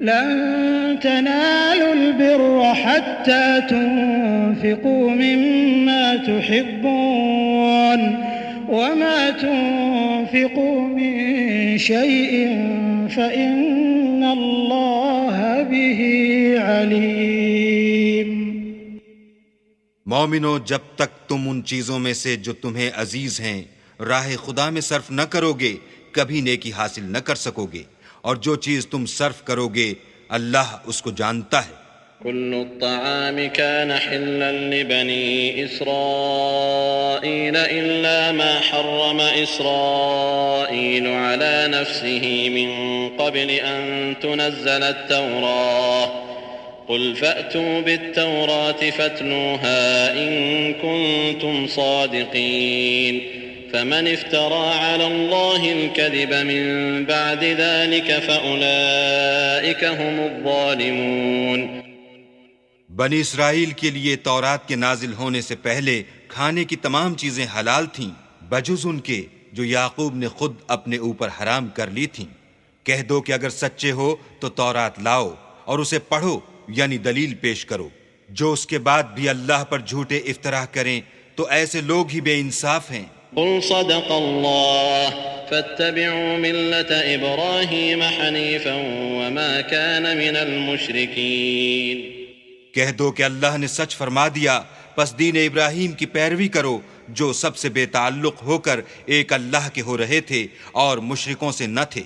لن تنالوا البر حتى تنفقوا مما تحبون وما تنفقوا من شيء فإن الله به عليم۔ مومنو، جب تک تم ان چیزوں میں سے جو تمہیں عزیز ہیں راہ خدا میں صرف نہ کرو گے کبھی نیکی حاصل نہ کر سکو گے، اور جو چیز تم صرف کرو گے اللہ اس کو جانتا ہے۔ كل الطعام كان حلا لبني إسرائيل إلا ما حرم إسرائيل على نفسه من قبل أن تنزل التوراة قل فأتوا بالتوراة فاتلوها إن كنتم صادقين فمن افترى على الله الكذب من بعد ذلك فأولئك هم الظالمون۔ بنی اسرائیل کے لیے تورات کے نازل ہونے سے پہلے کھانے کی تمام چیزیں حلال تھیں بجز ان کے جو یعقوب نے خود اپنے اوپر حرام کر لی تھیں۔ کہہ دو کہ اگر سچے ہو تو تورات لاؤ اور اسے پڑھو، یعنی دلیل پیش کرو۔ جو اس کے بعد بھی اللہ پر جھوٹے افتراء کریں تو ایسے لوگ ہی بے انصاف ہیں۔ قل صدق الله فاتبعوا ملة إبراهيم حنيفا وما كان من المشركين۔ کہہ دو کہ اللہ نے سچ فرما دیا، پس دین ابراہیم کی پیروی کرو جو سب سے بے تعلق ہو کر ایک اللہ کے ہو رہے تھے اور مشرکوں سے نہ تھے۔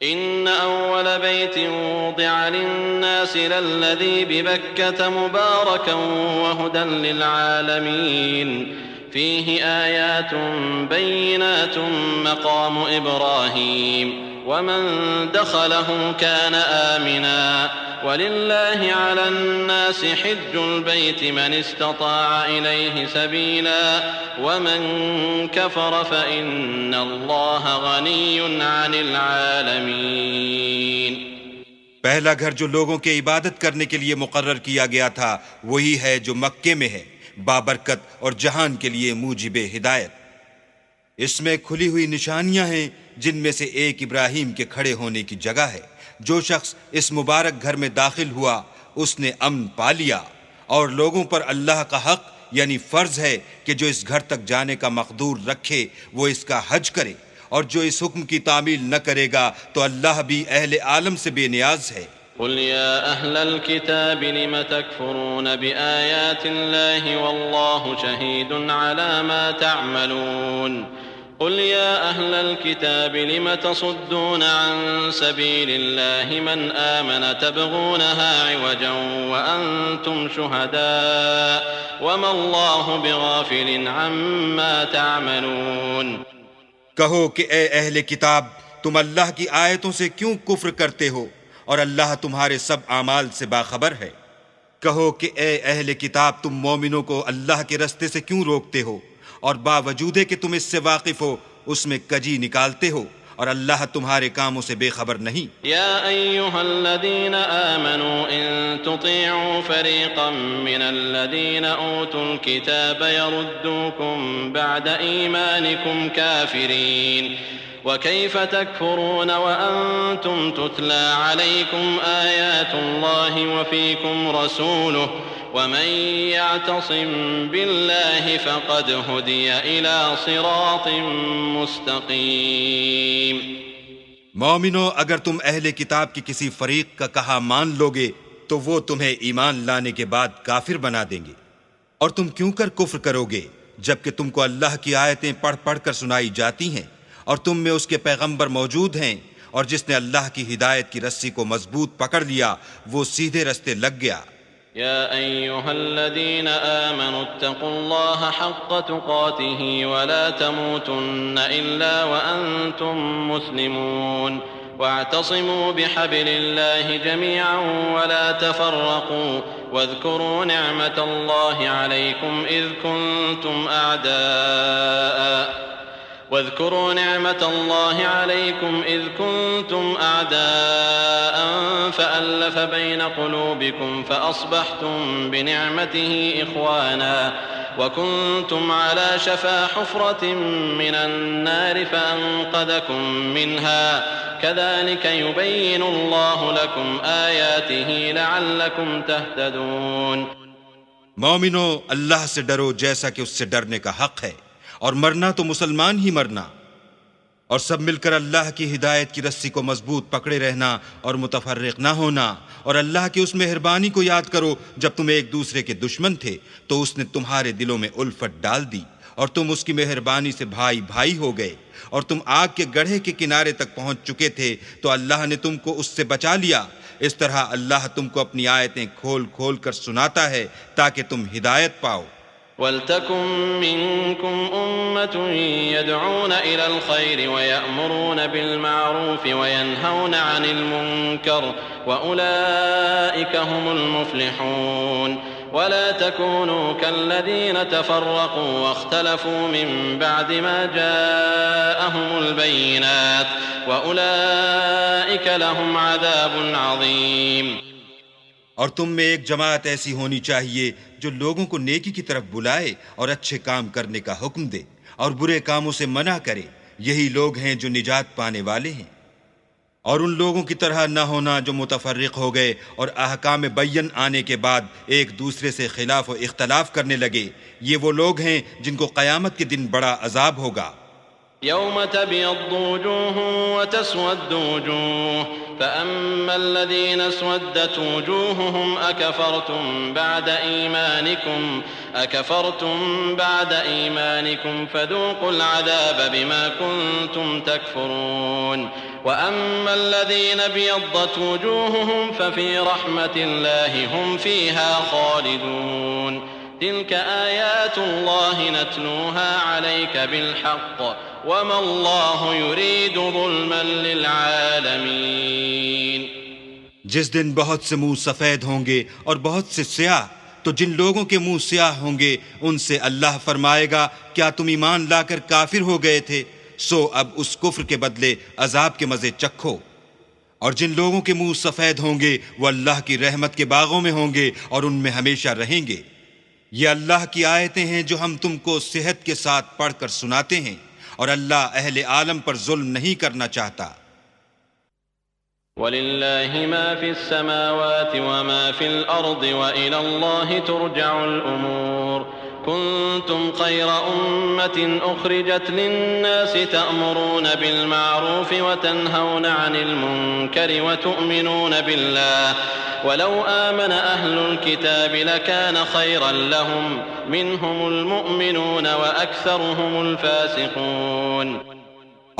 إن أول بيت وضع للناس للذي ببكة مباركا وهدى للعالمين فيه آيات بينات مقام إبراهيم ومن دخله كان آمنا ولله على الناس حج البيت من استطاع إليه سبيلا ومن كفر فإن الله غني عن العالمين۔ پہلا گھر جو لوگوں کے عبادت کرنے کے لیے مقرر کیا گیا تھا وہی ہے جو مکے میں ہے، بابرکت اور جہان کے لیے موجب ہدایت۔ اس میں کھلی ہوئی نشانیاں ہیں جن میں سے ایک ابراہیم کے کھڑے ہونے کی جگہ ہے۔ جو شخص اس مبارک گھر میں داخل ہوا اس نے امن پا لیا، اور لوگوں پر اللہ کا حق یعنی فرض ہے کہ جو اس گھر تک جانے کا مقدور رکھے وہ اس کا حج کرے، اور جو اس حکم کی تعمیل نہ کرے گا تو اللہ بھی اہل عالم سے بے نیاز ہے۔ قل يا أهل الكتاب لم تكفرون بآيات الله والله شهيد على ما تعملون قل يا أهل الكتاب لم تصدون عن سبيل الله من آمن تبغونها عوجا وأنتم شهداء وما الله بغافل عما تعملون۔ کہو کہ اے اہل کتاب، تم اللہ کی آیتوں سے کیوں کفر کرتے ہو اور اللہ تمہارے سب اعمال سے باخبر ہے۔ کہو کہ اے اہل کتاب، تم مومنوں کو اللہ کے رستے سے کیوں روکتے ہو، اور باوجود کہ تم اس سے واقف ہو اس میں کجی نکالتے ہو، اور اللہ تمہارے کاموں سے بے خبر نہیں۔ یا ایھا الذین آمنوا ان تطیعوا فریقا من الذین اوتوا الکتاب یردوکم بعد ایمانکم کافرین وكيف تكفرون وأنتم تتلى عليكم آيات الله وفيكم رسوله ومن يعتصم بالله فقد هدي إلى صراط مستقيم۔ مومنو، اگر تم اہل کتاب کی کسی فریق کا کہا مان لوگے تو وہ تمہیں ایمان لانے کے بعد کافر بنا دیں گے، اور تم کیوں کر کفر کرو گے جبکہ تم کو اللہ کی آیتیں پڑھ پڑھ کر سنائی جاتی ہیں اور تم میں اس کے پیغمبر موجود ہیں، اور جس نے اللہ کی ہدایت کی رسی کو مضبوط پکڑ لیا وہ سیدھے رستے لگ گیا۔ یا ایھا الذین آمنوا اتقوا اللہ حق تقاته ولا تموتن الا وانتم مسلمون واعتصموا بحبل الله جميعا ولا تفرقوا واذكروا نعمة الله عليكم إذ كنتم أعداء فألف بين قلوبكم فأصبحتم بنعمته إخوانا وكنتم على شفا حفرة من النار فأنقذكم منها كذلك يبين الله لكم آياته لعلكم تهتدون۔ مومنو، اللہ سے ڈرو جیسا کہ اس سے ڈرنے کا حق ہے، اور مرنا تو مسلمان ہی مرنا، اور سب مل کر اللہ کی ہدایت کی رسی کو مضبوط پکڑے رہنا اور متفرق نہ ہونا، اور اللہ کی اس مہربانی کو یاد کرو جب تم ایک دوسرے کے دشمن تھے تو اس نے تمہارے دلوں میں الفت ڈال دی، اور تم اس کی مہربانی سے بھائی بھائی ہو گئے، اور تم آگ کے گڑھے کے کنارے تک پہنچ چکے تھے تو اللہ نے تم کو اس سے بچا لیا۔ اس طرح اللہ تم کو اپنی آیتیں کھول کھول کر سناتا ہے تاکہ تم ہدایت پاؤ۔ وَلْتَكُن مِّنكُمْ أُمَّةٌ يَدْعُونَ إِلَى الْخَيْرِ وَيَأْمُرُونَ بِالْمَعْرُوفِ وَيَنْهَوْنَ عَنِ الْمُنكَرِ وَأُولَئِكَ هُمُ الْمُفْلِحُونَ۔ ولا تكونوا كالذين تفرقوا واختلفوا من بعد ما جاءهم البينات وأولئك لهم عذاب عظيم۔ اور تم میں ایک جماعت ایسی ہونی چاہیے جو لوگوں کو نیکی کی طرف بلائے اور اچھے کام کرنے کا حکم دے اور برے کاموں سے منع کرے، یہی لوگ ہیں جو نجات پانے والے ہیں۔ اور ان لوگوں کی طرح نہ ہونا جو متفرق ہو گئے اور احکام بین آنے کے بعد ایک دوسرے سے خلاف و اختلاف کرنے لگے، یہ وہ لوگ ہیں جن کو قیامت کے دن بڑا عذاب ہوگا۔ يوم تبيض وجوه وتسود وجوه فأما الذين اسودت وجوههم أكفرتم بعد إيمانكم فذوقوا العذاب بما كنتم تكفرون وأما الذين ابيضت وجوههم ففي رحمة الله هم فيها خالدون تلك آيات الله نتلوها عليك بالحق وما الله يريد ظلما للعالمين۔ جس دن بہت سے منہ سفید ہوں گے اور بہت سے سیاہ، تو جن لوگوں کے منہ سیاہ ہوں گے ان سے اللہ فرمائے گا کیا تم ایمان لا کر کافر ہو گئے تھے؟ سو اب اس کفر کے بدلے عذاب کے مزے چکھو۔ اور جن لوگوں کے منہ سفید ہوں گے وہ اللہ کی رحمت کے باغوں میں ہوں گے اور ان میں ہمیشہ رہیں گے۔ یہ اللہ کی آیتیں ہیں جو ہم تم کو صحت کے ساتھ پڑھ کر سناتے ہیں، اور اللہ اہل عالم پر ظلم نہیں کرنا چاہتا۔ وَلِلَّهِ مَا فِي السَّمَاوَاتِ وَمَا فِي الْأَرْضِ وَإِلَى اللَّهِ تُرْجَعُ الْأُمُورُ كُنتُمْ خَيْرَ أُمَّةٍ أُخْرِجَتْ لِلنَّاسِ تَأْمُرُونَ بِالْمَعْرُوفِ وَتَنْهَوْنَ عَنِ الْمُنكَرِ وَتُؤْمِنُونَ بِاللَّهِ وَلَوْ آمَنَ أَهْلُ الْكِتَابِ لَكَانَ خَيْرًا لَهُمْ مِنْهُمُ الْمُؤْمِنُونَ وَأَكْثَرُهُمُ الْفَاسِقُونَ۔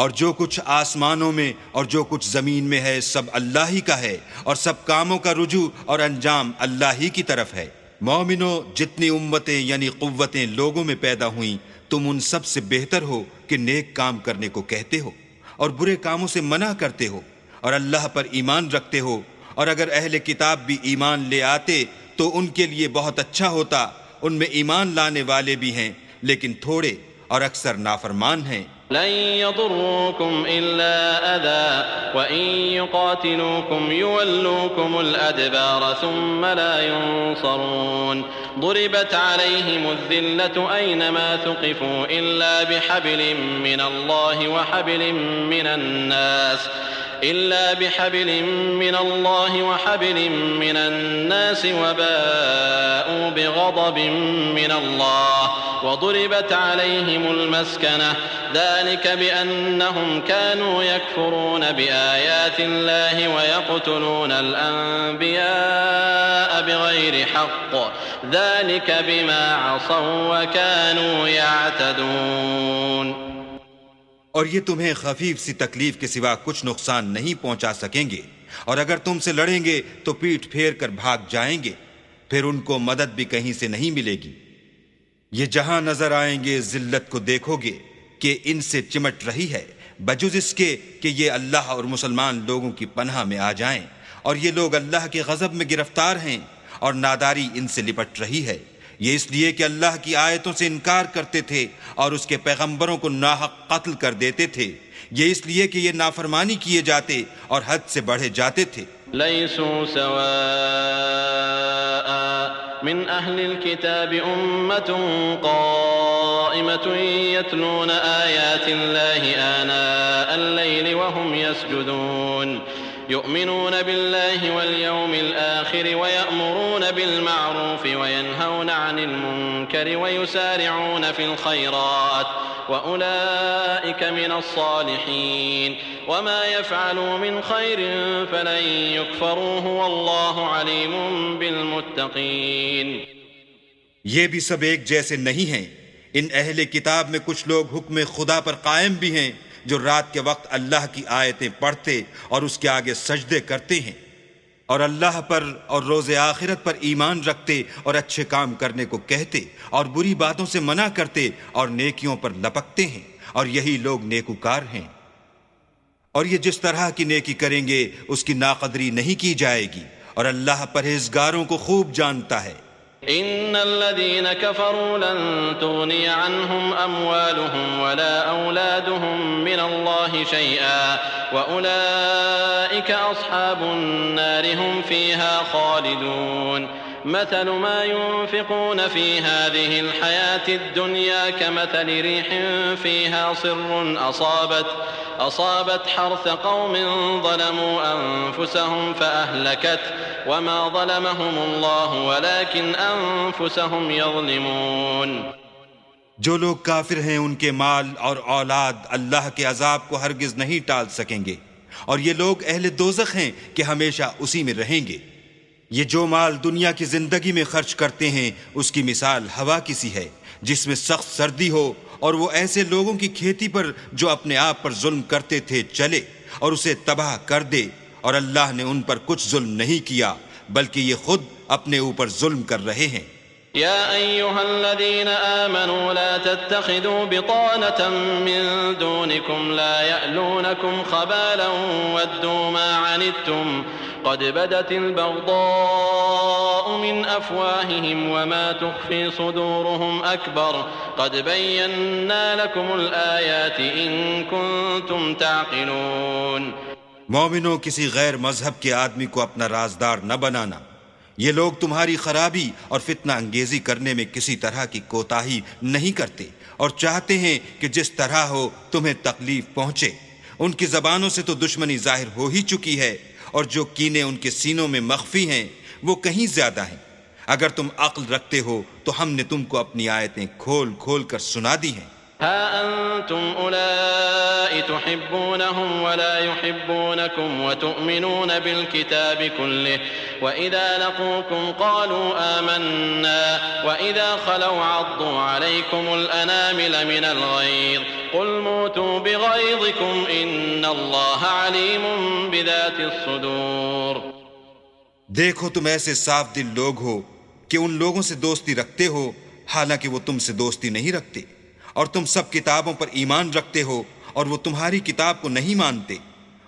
اور جو کچھ آسمانوں میں اور جو کچھ زمین میں ہے سب اللہ ہی کا ہے، اور سب کاموں کا رجوع اور انجام اللہ ہی کی طرف ہے۔ مومنو، جتنی امتیں یعنی قوتیں لوگوں میں پیدا ہوئیں، تم ان سب سے بہتر ہو کہ نیک کام کرنے کو کہتے ہو اور برے کاموں سے منع کرتے ہو اور اللہ پر ایمان رکھتے ہو۔ اور اگر اہل کتاب بھی ایمان لے آتے تو ان کے لیے بہت اچھا ہوتا، ان میں ایمان لانے والے بھی ہیں لیکن تھوڑے اور اکثر نافرمان ہیں۔ لن يضروكم إلا أذى وإن يقاتلوكم يولوكم الأدبار ثم لا ينصرون ضربت عليهم الذلة أينما ثقفوا إلا بحبل من الله وحبل من الناس وباءوا بغضب من الله وضربت عليهم المسكنة ذلك بأنهم كانوا يكفرون بآيات الله ويقتلون الأنبياء بغير حق ذلك بما عصوا وكانوا يعتدون۔ اور یہ تمہیں خفیف سی تکلیف کے سوا کچھ نقصان نہیں پہنچا سکیں گے، اور اگر تم سے لڑیں گے تو پیٹھ پھیر کر بھاگ جائیں گے، پھر ان کو مدد بھی کہیں سے نہیں ملے گی۔ یہ جہاں نظر آئیں گے ذلت کو دیکھو گے کہ ان سے چمٹ رہی ہے، بجز اس کے کہ یہ اللہ اور مسلمان لوگوں کی پناہ میں آ جائیں، اور یہ لوگ اللہ کے غضب میں گرفتار ہیں اور ناداری ان سے لپٹ رہی ہے۔ یہ اس لیے کہ اللہ کی آیتوں سے انکار کرتے تھے اور اس کے پیغمبروں کو ناحق قتل کر دیتے تھے، یہ اس لیے کہ یہ نافرمانی کیے جاتے اور حد سے بڑھے جاتے تھے۔ لیسوا سواء من أهل الكتاب أمة قائمة يتلون آيات الله آناء الليل وهم يسجدون يؤمنون بالله واليوم الآخر ويأمرون بالمعروف وينهون عن المنكر ويسارعون في الخيرات وأولئك من الصالحين وما يفعلوا من خير فلن يكفروه والله عليم بالمتقين. یہ بھی سب ایک جیسے نہیں ہیں. ان اہل کتاب میں کچھ لوگ حکم خدا پر قائم بھی ہیں جو رات کے وقت اللہ کی آیتیں پڑھتے اور اس کے آگے سجدے کرتے ہیں اور اللہ پر اور روز آخرت پر ایمان رکھتے اور اچھے کام کرنے کو کہتے اور بری باتوں سے منع کرتے اور نیکیوں پر لپکتے ہیں اور یہی لوگ نیکوکار ہیں. اور یہ جس طرح کی نیکی کریں گے اس کی ناقدری نہیں کی جائے گی اور اللہ پرہیزگاروں کو خوب جانتا ہے. إن الذين كفروا لن تغني عنهم أموالهم ولا أولادهم من الله شيئا وأولئك أصحاب النار هم فيها خالدون. مثل ما ينفقون في هذه الحياة الدنيا كمثل ريح فيها صر أصابت حرث قوم ظلموا أنفسهم فأهلكت وما ظلمهم الله ولكن أنفسهم يظلمون. جو لوگ کافر ہیں ان کے مال اور اولاد اللہ کے عذاب کو ہرگز نہیں ٹال سکیں گے اور یہ لوگ اہل دوزخ ہیں کہ ہمیشہ اسی میں رہیں گے. یہ جو مال دنیا کی زندگی میں خرچ کرتے ہیں اس کی مثال ہوا کی سی ہے جس میں سخت سردی ہو اور وہ ایسے لوگوں کی کھیتی پر جو اپنے آپ پر ظلم کرتے تھے چلے اور اسے تباہ کر دے اور اللہ نے ان پر کچھ ظلم نہیں کیا بلکہ یہ خود اپنے اوپر ظلم کر رہے ہیں. يا أيها الذين آمنوا لا تتخذوا بطانة من دونكم لا يألونكم خبالا ودوا ما عنتم قد بدت البغضاء من أفواههم وما تخفي صدورهم أكبر قد بينا لكم الآيات إن كنتم تعقلون. مومنوں کسی غیر مذہب کے آدمی کو اپنا رازدار نہ بنانا. یہ لوگ تمہاری خرابی اور فتنہ انگیزی کرنے میں کسی طرح کی کوتاہی نہیں کرتے اور چاہتے ہیں کہ جس طرح ہو تمہیں تکلیف پہنچے. ان کی زبانوں سے تو دشمنی ظاہر ہو ہی چکی ہے اور جو کینے ان کے سینوں میں مخفی ہیں وہ کہیں زیادہ ہیں. اگر تم عقل رکھتے ہو تو ہم نے تم کو اپنی آیتیں کھول کھول کر سنا دی ہیں. ها أنتم أولئك تحبونهم ولا يحبونكم وتؤمنون بالكتاب كله وإذا لقوكم قالوا آمنا وإذا خلوا عضوا عليكم الأنامل من الغيظ قل موتوا بغيظكم إن الله عليم بذات الصدور. دیکھو تم ایسے صاف دل لوگ ہو کہ ان لوگوں سے دوستی رکھتے ہو حالانکہ وہ تم سے دوستی نہیں رکھتے اور تم سب کتابوں پر ایمان رکھتے ہو اور وہ تمہاری کتاب کو نہیں مانتے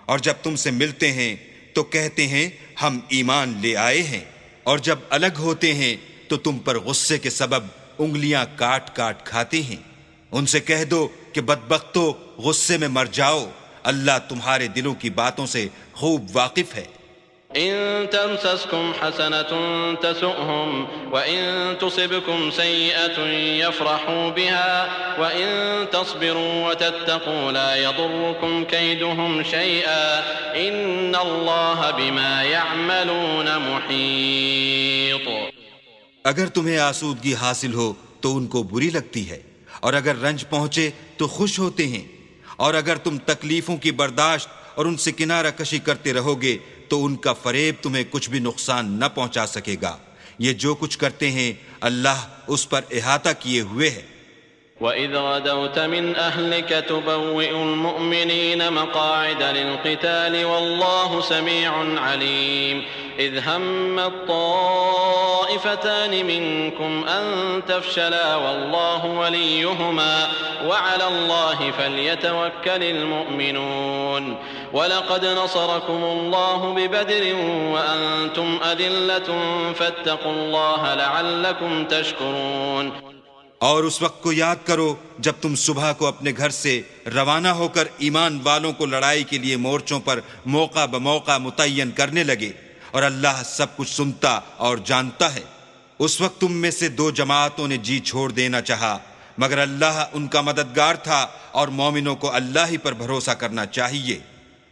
اور جب تم سے ملتے ہیں تو کہتے ہیں ہم ایمان لے آئے ہیں اور جب الگ ہوتے ہیں تو تم پر غصے کے سبب انگلیاں کاٹ کاٹ کھاتے ہیں. ان سے کہہ دو کہ بدبختو غصے میں مر جاؤ اللہ تمہارے دلوں کی باتوں سے خوب واقف ہے. إن تمسسكم حسنة تسؤهم وإن تصبكم سيئة يفرحوا بها وإن تصبروا وتتقوا لا يضركم كيدهم شيئا إن الله بما يعملون محيط. اگر تمہیں آسودگی حاصل ہو تو ان کو بری لگتی ہے اور اگر رنج پہنچے تو خوش ہوتے ہیں اور اگر تم تکلیفوں کی برداشت اور ان سے کنارہ کشی کرتے رہو گے تو ان کا فریب تمہیں کچھ بھی نقصان نہ پہنچا سکے گا. یہ جو کچھ کرتے ہیں اللہ اس پر احاطہ کیے ہوئے ہے. وَإِذْ غَدَوْتَ مِنْ أَهْلِكَ تُبَوِّئُ الْمُؤْمِنِينَ مَقَاعِدَ لِلْقِتَالِ وَاللَّهُ سَمِيعٌ عَلِيمٌ. إِذْ هَمَّت طَّائِفَتَانِ مِنْكُمْ أَن تَفْشَلَا وَاللَّهُ وَلِيُّهُمَا وَعَلَى اللَّهِ فَلْيَتَوَكَّلِ الْمُؤْمِنُونَ. وَلَقَدْ نَصَرَكُمُ اللَّهُ بِبَدْرٍ وَأَنْتُمْ أَذِلَّةٌ فَاتَّقُوا اللَّهَ لَعَلَّكُمْ تَشْكُرُونَ. اور اس وقت کو یاد کرو جب تم صبح کو اپنے گھر سے روانہ ہو کر ایمان والوں کو لڑائی کے لیے مورچوں پر موقع بموقع متعین کرنے لگے اور اللہ سب کچھ سنتا اور جانتا ہے. اس وقت تم میں سے دو جماعتوں نے جی چھوڑ دینا چاہا، مگر اللہ ان کا مددگار تھا اور مومنوں کو اللہ ہی پر بھروسہ کرنا چاہیے۔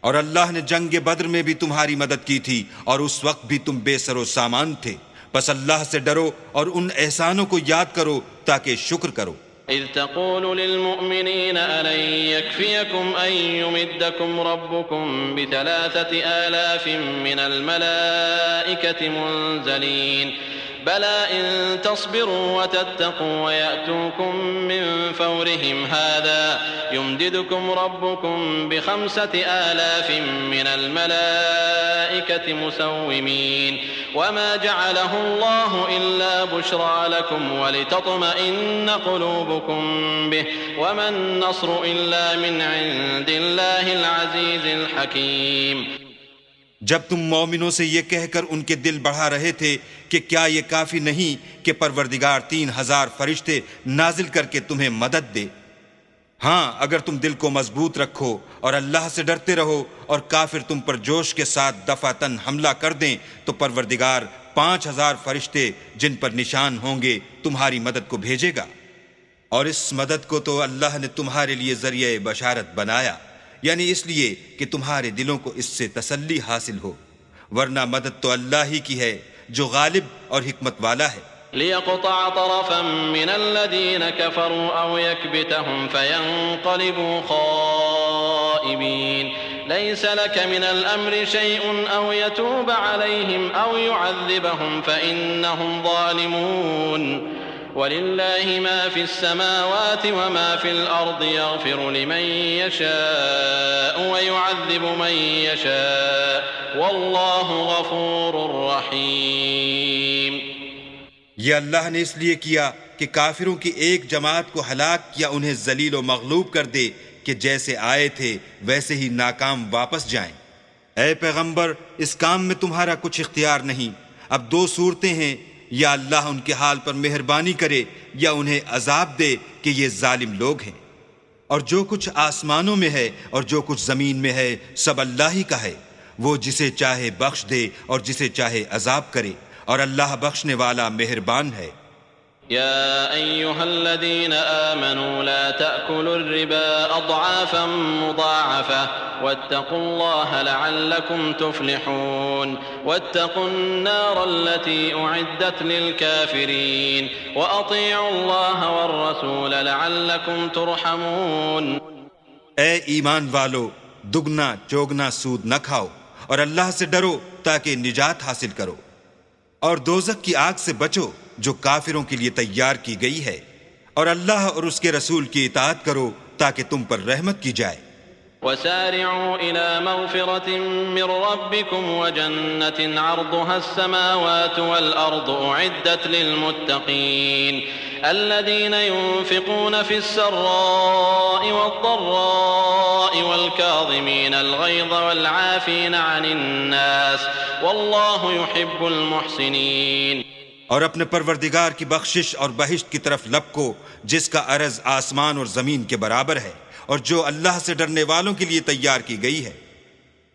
اور اللہ نے جنگ بدر میں بھی تمہاری مدد کی تھی اور اس وقت بھی تم بے سر و سامان تھے، بس اللہ سے ڈرو اور ان احسانوں کو یاد کرو تاکہ شکر کرو۔ إذ تقول للمؤمنين ألن يكفيكم أن يمدكم ربكم ب3,000 من الملائكة منزلين بلى إن تصبروا وتتقوا ويأتوكم من فورهم هذا يمددكم ربكم ب5,000 من الملائكة مسومين وما جعله الله إلا بشرى لكم ولتطمئن قلوبكم به وما النصر إلا من عند الله العزيز الحكيم۔ جب تم مومنوں سے یہ کہہ کر ان کے دل بڑھا رہے تھے کہ کیا یہ کافی نہیں کہ پروردگار 3,000 فرشتے نازل کر کے تمہیں مدد دے؟ ہاں، اگر تم دل کو مضبوط رکھو اور اللہ سے ڈرتے رہو اور کافر تم پر جوش کے ساتھ دفعتاً حملہ کر دیں تو پروردگار 5,000 فرشتے جن پر نشان ہوں گے تمہاری مدد کو بھیجے گا۔ اور اس مدد کو تو اللہ نے تمہارے لیے ذریعہ بشارت بنایا، یعنی اس لیے کہ تمہارے دلوں کو اس سے تسلی حاصل ہو، ورنہ مدد تو اللہ ہی کی ہے جو غالب اور حکمت والا ہے۔ ليقطع طرفا من الذين كفروا أو يكبتهم فينقلبوا خائبين ليس لك من الأمر شيء أو يتوب عليهم أو يعذبهم فإنهم ظالمون ولله ما في السماوات وما في الأرض يغفر لمن يشاء ويعذب من يشاء والله غفور رحيم۔ یہ اللہ نے اس لیے کیا کہ کافروں کی ایک جماعت کو ہلاک یا انہیں ذلیل و مغلوب کر دے کہ جیسے آئے تھے ویسے ہی ناکام واپس جائیں۔ اے پیغمبر، اس کام میں تمہارا کچھ اختیار نہیں۔ اب دو صورتیں ہیں، یا اللہ ان کے حال پر مہربانی کرے یا انہیں عذاب دے کہ یہ ظالم لوگ ہیں۔ اور جو کچھ آسمانوں میں ہے اور جو کچھ زمین میں ہے سب اللہ ہی کا ہے، وہ جسے چاہے بخش دے اور جسے چاہے عذاب کرے، اور اللہ بخشنے والا مہربان ہے۔ يا أيها الذين آمنوا لا تأكلوا الربا أضعافا مضاعفة واتقوا الله لعلكم تفلحون واتقوا النار التي أعدت للكافرين وأطيعوا الله والرسول لعلكم ترحمون۔ اے ایمان والو، دگنا چوگنا سود نہ کھاؤ اور اللہ سے ڈرو تاکہ نجات حاصل کرو، اور دوزخ کی آگ سے بچو جو کافروں کے لیے تیار کی گئی ہے، اور اللہ اور اس کے رسول کی اطاعت کرو تاکہ تم پر رحمت کی جائے۔ وسارعوا إلى مغفرة من ربكم وجنة عرضها السماوات والأرض أعدت للمتقين الذين ينفقون في السراء والضراء والكاظمين الغيظ والعافين عن الناس والله يحب المحسنين۔ اور اپنے پروردگار کی بخشش اور بہشت کی طرف لپکو جس کا عرض آسمان اور زمین کے برابر ہے، اور جو اللہ سے ڈرنے والوں کے لیے تیار کی گئی ہے،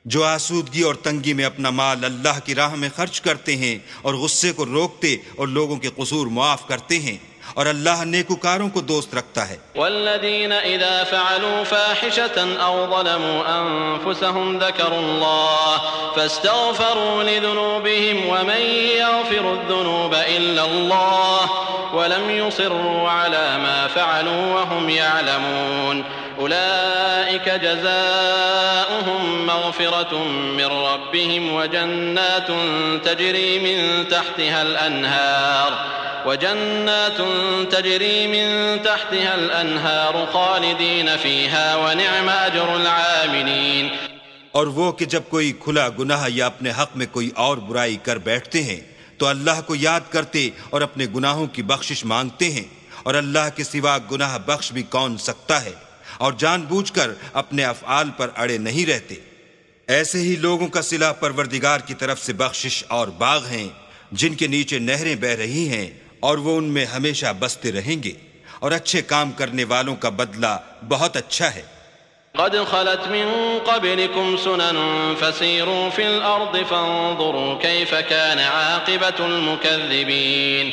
جو آسودگی اور تنگی میں اپنا مال اللہ کی راہ میں خرچ کرتے ہیں اور غصے کو روکتے اور لوگوں کے قصور معاف کرتے ہیں، اور اللہ نیکوکاروں کو دوست رکھتا ہے۔ والذین اذا فعلوا فاحشة او ظلموا انفسهم ذکروا اللہ فاستغفروا لذنوبهم ومن يغفر الذنوب الا اللہ ولم يصروا على ما فعلوا وهم يعلمون أولئك جزاؤهم مغفرة من ربهم وجنات تجري من تحتها الأنهار خالدين فيها ونعم أجر العاملين۔ اور وہ کہ جب کوئی کھلا گناہ یا اپنے حق میں کوئی اور برائی کر بیٹھتے ہیں تو اللہ کو یاد کرتے اور اپنے گناہوں کی بخشش مانگتے ہیں، اور اللہ کے سوا گناہ بخش بھی کون سکتا ہے، اور جان بوجھ کر اپنے افعال پر اڑے نہیں رہتے۔ ایسے ہی لوگوں کا صلہ پروردگار کی طرف سے بخشش اور باغ ہیں جن کے نیچے نہریں بہہ رہی ہیں، اور وہ ان میں ہمیشہ بستے رہیں گے، اور اچھے کام کرنے والوں کا بدلہ بہت اچھا ہے۔ قد خلت من قبلكم سنن فسيروا في الأرض فانظروا كيف كان عاقبة المكذبين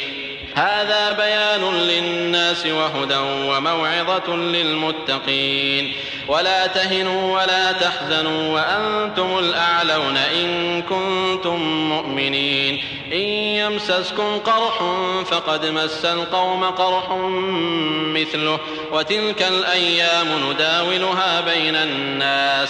هذا بيان للناس وهدى وموعظة للمتقين ولا تهنوا ولا تحزنوا وأنتم الأعلون إن كنتم مؤمنين إن يمسسكم قرح فقد مس القوم قرح مثله وتلك الأيام نداولها بين الناس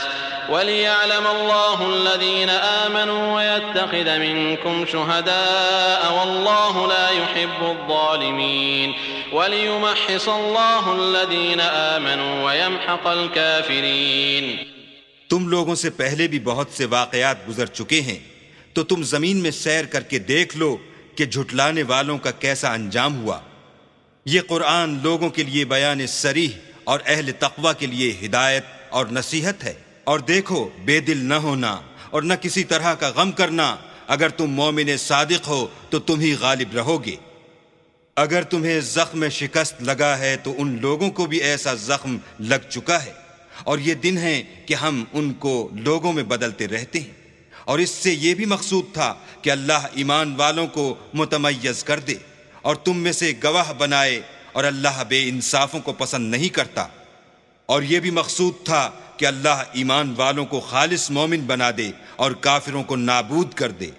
وليعلم الله الذين آمنوا ويتخذ منكم شهداء والله لا يحب الظالمين وليمحص الله الذين آمنوا ويمحق الكافرين. تم لوگوں سے پہلے بھی بہت سے واقعات گزر چکے ہیں، تو تم زمین میں سیر کر کے دیکھ لو کہ جھٹلانے والوں کا کیسا انجام ہوا. یہ قرآن لوگوں کے لیے بیان صریح اور اہل تقوی کے لیے ہدایت اور نصیحت ہے. اور دیکھو، بے دل نہ ہونا اور نہ کسی طرح کا غم کرنا. اگر تم مومن صادق ہو تو تم ہی غالب رہو گے. اگر تمہیں زخم شکست لگا ہے تو ان لوگوں کو بھی ایسا زخم لگ چکا ہے، اور یہ دن ہیں کہ ہم ان کو لوگوں میں بدلتے رہتے ہیں. اور اس سے یہ بھی مقصود تھا کہ اللہ ایمان والوں کو متمیز کر دے اور تم میں سے گواہ بنائے، اور اللہ بے انصافوں کو پسند نہیں کرتا. اور یہ بھی مقصود تھا کہ اللہ ایمان والوں کو خالص مومن بنا دے اور کافروں کو نابود کر دے.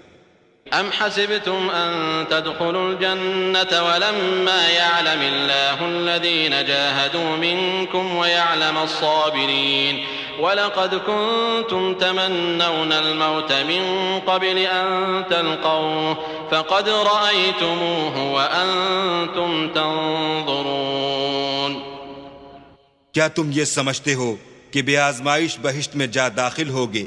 أم حسبتم أن تدخلوا الجنة ولما يعلم الله الذين جاهدوا منكم ويعلم الصابرين ولقد كنتم تمنون الموت من قبل أن تلقوه فقد رأيتموه وأنتم تنظرون. کیا تم یہ سمجھتے ہو کہ بے آزمائش بہشت میں جا داخل ہوگے،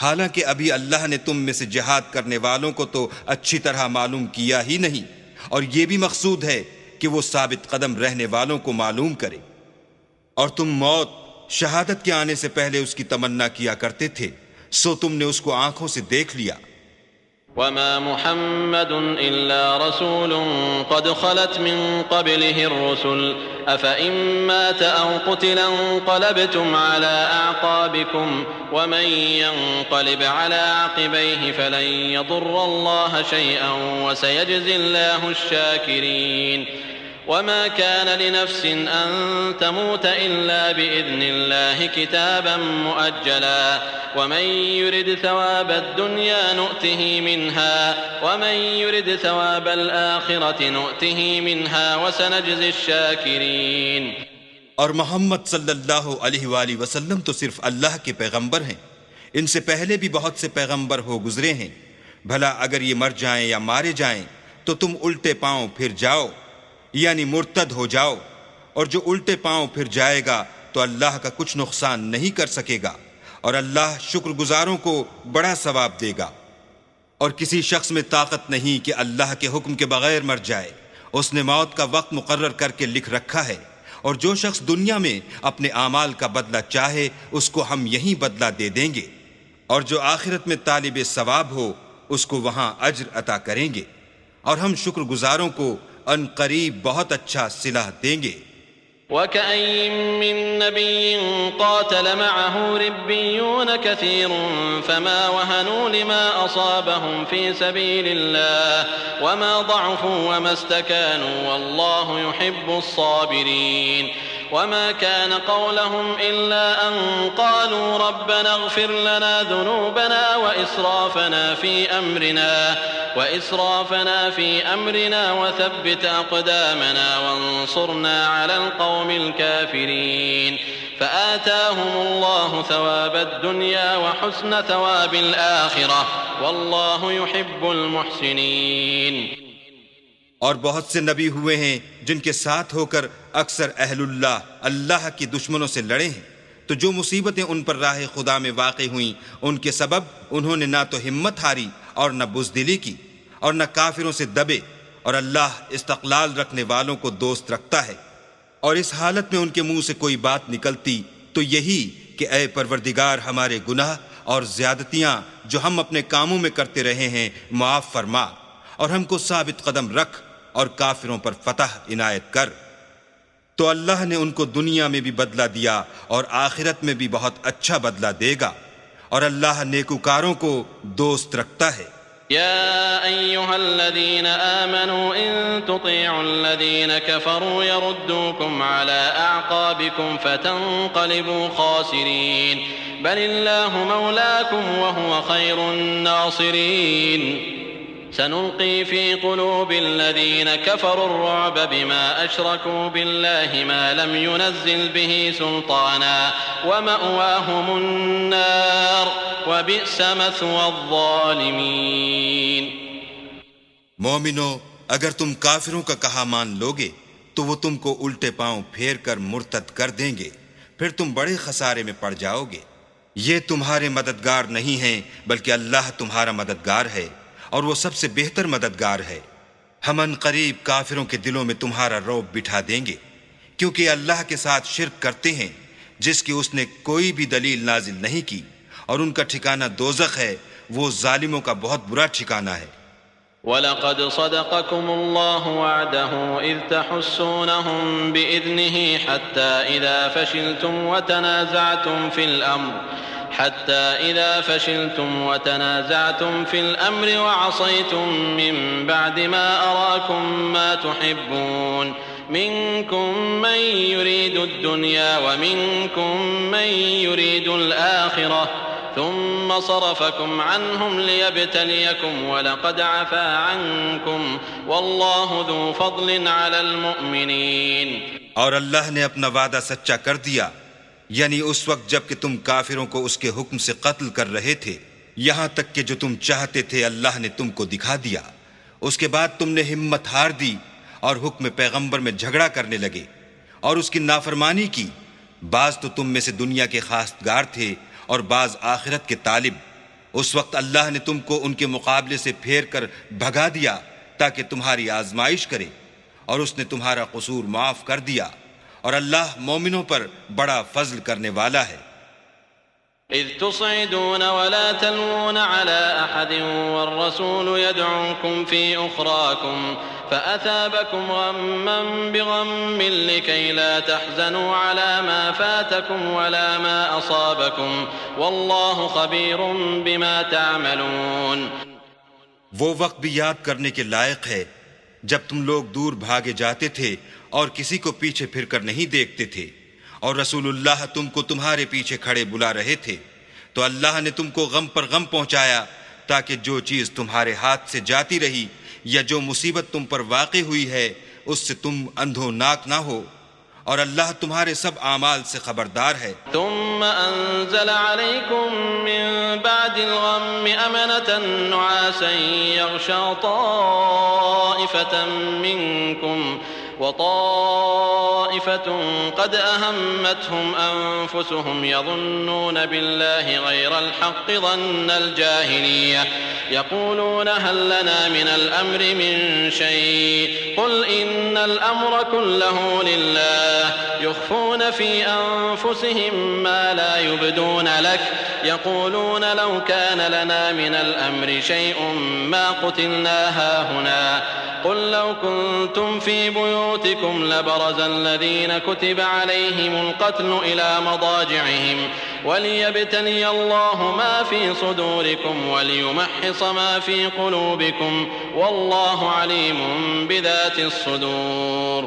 حالانکہ ابھی اللہ نے تم میں سے جہاد کرنے والوں کو تو اچھی طرح معلوم کیا ہی نہیں، اور یہ بھی مقصود ہے کہ وہ ثابت قدم رہنے والوں کو معلوم کرے. اور تم موت شہادت کے آنے سے پہلے اس کی تمنا کیا کرتے تھے، سو تم نے اس کو آنکھوں سے دیکھ لیا. وما محمد إلا رسول قد خلت من قبله الرسل أفإن مات أو قتل انقلبتم على أعقابكم ومن ينقلب على عقبيه فلن يضر الله شيئا وسيجزي الله الشاكرين. وما كان لنفس أن تموت إلا بإذن الله كتابا مؤجلا ومن يرد ثواب الدنيا نؤته منها ومن يرد ثواب الآخرة نؤته منها وسنجزي الشاكرين. اور محمد صلی اللہ علیہ وآلہ وسلم تو صرف اللہ کے پیغمبر ہیں. ان سے پہلے بھی بہت سے پیغمبر ہو گزرے ہیں. بھلا اگر یہ مر جائیں یا مارے جائیں تو تم الٹے پاؤں پھر جاؤ، یعنی مرتد ہو جاؤ، اور جو الٹے پاؤں پھر جائے گا تو اللہ کا کچھ نقصان نہیں کر سکے گا، اور اللہ شکر گزاروں کو بڑا ثواب دے گا. اور کسی شخص میں طاقت نہیں کہ اللہ کے حکم کے بغیر مر جائے. اس نے موت کا وقت مقرر کر کے لکھ رکھا ہے، اور جو شخص دنیا میں اپنے اعمال کا بدلہ چاہے اس کو ہم یہیں بدلہ دے دیں گے، اور جو آخرت میں طالب ثواب ہو اس کو وہاں اجر عطا کریں گے، اور ہم شکر گزاروں کو ان قریب بہت اچھا صلہ دیں گے. وكأين من نبي قاتل معه ربيون كثير فما وهنوا لما أصابهم في سبيل الله وما ضعفوا وما استكانوا والله يحب الصابرين. وما كان قولهم إلا أن قالوا ربنا اغفر لنا ذنوبنا وإسرافنا في أمرنا وثبت أقدامنا وانصرنا على القوم الكافرين. فآتاهم الله ثواب الدنيا وحسن ثواب الآخرة والله يحب المحسنين. اور بہت سے نبی ہوئے ہیں جن کے ساتھ ہو کر اکثر اہل اللہ کی دشمنوں سے لڑے ہیں، تو جو مصیبتیں ان پر راہ خدا میں واقع ہوئیں ان کے سبب انہوں نے نہ تو ہمت ہاری اور نہ بزدلی کی اور نہ کافروں سے دبے. اور اللہ استقلال رکھنے والوں کو دوست رکھتا ہے. اور اس حالت میں ان کے منہ سے کوئی بات نکلتی تو یہی کہ اے پروردگار ہمارے گناہ اور زیادتیاں جو ہم اپنے کاموں میں کرتے رہے ہیں معاف فرما، اور ہم کو ثابت قدم رکھ اور کافروں پر فتح عنایت کر. تو اللہ نے ان کو دنیا میں بھی بدلہ دیا اور آخرت میں بھی بہت اچھا بدلہ دے گا، اور اللہ نیکوکاروں کو دوست رکھتا ہے. يا أيها الذين آمنوا إن تطيعوا الذين كفروا يردوكم على أعقابكم فتنقلبوا خاسرين بل الله مولاكم وهو خير الناصرين سنلقي في قلوب الذين كفروا الرعب بما أشركوا بالله ما لم ينزل به سلطانا ومأواهم النار وبئس مثوى الظالمين. مومنو، اگر تم کافروں کا کہا مان لوگے تو وہ تم کو الٹے پاؤں پھیر کر مرتد کر دیں گے، پھر تم بڑے خسارے میں پڑ جاؤ گے. یہ تمہارے مددگار نہیں ہیں بلکہ اللہ تمہارا مددگار ہے اور وہ سب سے بہتر مددگار ہے. ہم ان قریب کافروں کے دلوں میں تمہارا رعب بٹھا دیں گے کیونکہ اللہ کے ساتھ شرک کرتے ہیں جس کی اس نے کوئی بھی دلیل نازل نہیں کی، اور ان کا ٹھکانہ دوزخ ہے، وہ ظالموں کا بہت برا ٹھکانہ ہے. وَلَقَدْ صَدَقَكُمُ اللَّهُ وَعْدَهُ إِذْ تَحُسُّونَهُم بِإِذْنِهِ حَتَّى إِذَا فَشِلْتُمْ وَتَنَازَعْتُمْ فِي الْأَمْرِ وَعَصَيْتُم مِّن بَعْدِ مَا أَرَاكُم مَّا تُحِبُّونَ مِنكُم مَّن يُرِيدُ الدُّنْيَا وَمِنكُم مَّن يُرِيدُ الْآخِرَةَ ثم صرفكم عنهم ليبتليكم ولقد عفا عنكم والله ذو فضل على المؤمنين. اور اللہ نے اپنا وعدہ سچا کر دیا، یعنی اس وقت جب کہ تم کافروں کو اس کے حکم سے قتل کر رہے تھے، یہاں تک کہ جو تم چاہتے تھے اللہ نے تم کو دکھا دیا. اس کے بعد تم نے ہمت ہار دی اور حکم پیغمبر میں جھگڑا کرنے لگے اور اس کی نافرمانی کی. بعض تو تم میں سے دنیا کے خواستگار تھے اور بعض آخرت کے طالب. اس وقت اللہ نے تم کو ان کے مقابلے سے پھیر کر بھگا دیا تاکہ تمہاری آزمائش کرے، اور اس نے تمہارا قصور معاف کر دیا، اور اللہ مومنوں پر بڑا فضل کرنے والا ہے. إذ تصعدون ولا تلوون على أحد والرسول يدعوكم في أخراكم فأثابكم غما بغم لكي لا تحزنوا على ما فاتكم ولا ما أصابكم والله خبير بما تعملون. وہ وقت بھی یاد کرنے کے لائق ہے جب تم لوگ دور بھاگے جاتے تھے اور کسی کو پیچھے پھر کر نہیں دیکھتے تھے، اور رسول اللہ تم کو تمہارے پیچھے کھڑے بلا رہے تھے، تو اللہ نے تم کو غم پر غم پہنچایا تاکہ جو چیز تمہارے ہاتھ سے جاتی رہی یا جو مصیبت تم پر واقع ہوئی ہے اس سے تم اندھوناک نہ ہو، اور اللہ تمہارے سب اعمال سے خبردار ہے. ثم انزل عليكم من بعد الغم امنة نعاسا يغشى طائفة منكم وطائفة قد أهمتهم أنفسهم يظنون بالله غير الحق ظن الجاهلية يقولون هل لنا من الأمر من شيء قل إن الأمر كله لله يخفون في أنفسهم ما لا يبدون لك يقولون لو كان لنا من الأمر شيء ما قتلنا هاهنا قل لو كنتم في بيوتكم لبرز الذين كتب عليهم القتل إلى مضاجعهم وليبتلي الله ما في صدوركم وليمحص ما في قلوبكم والله عليم بذات الصدور.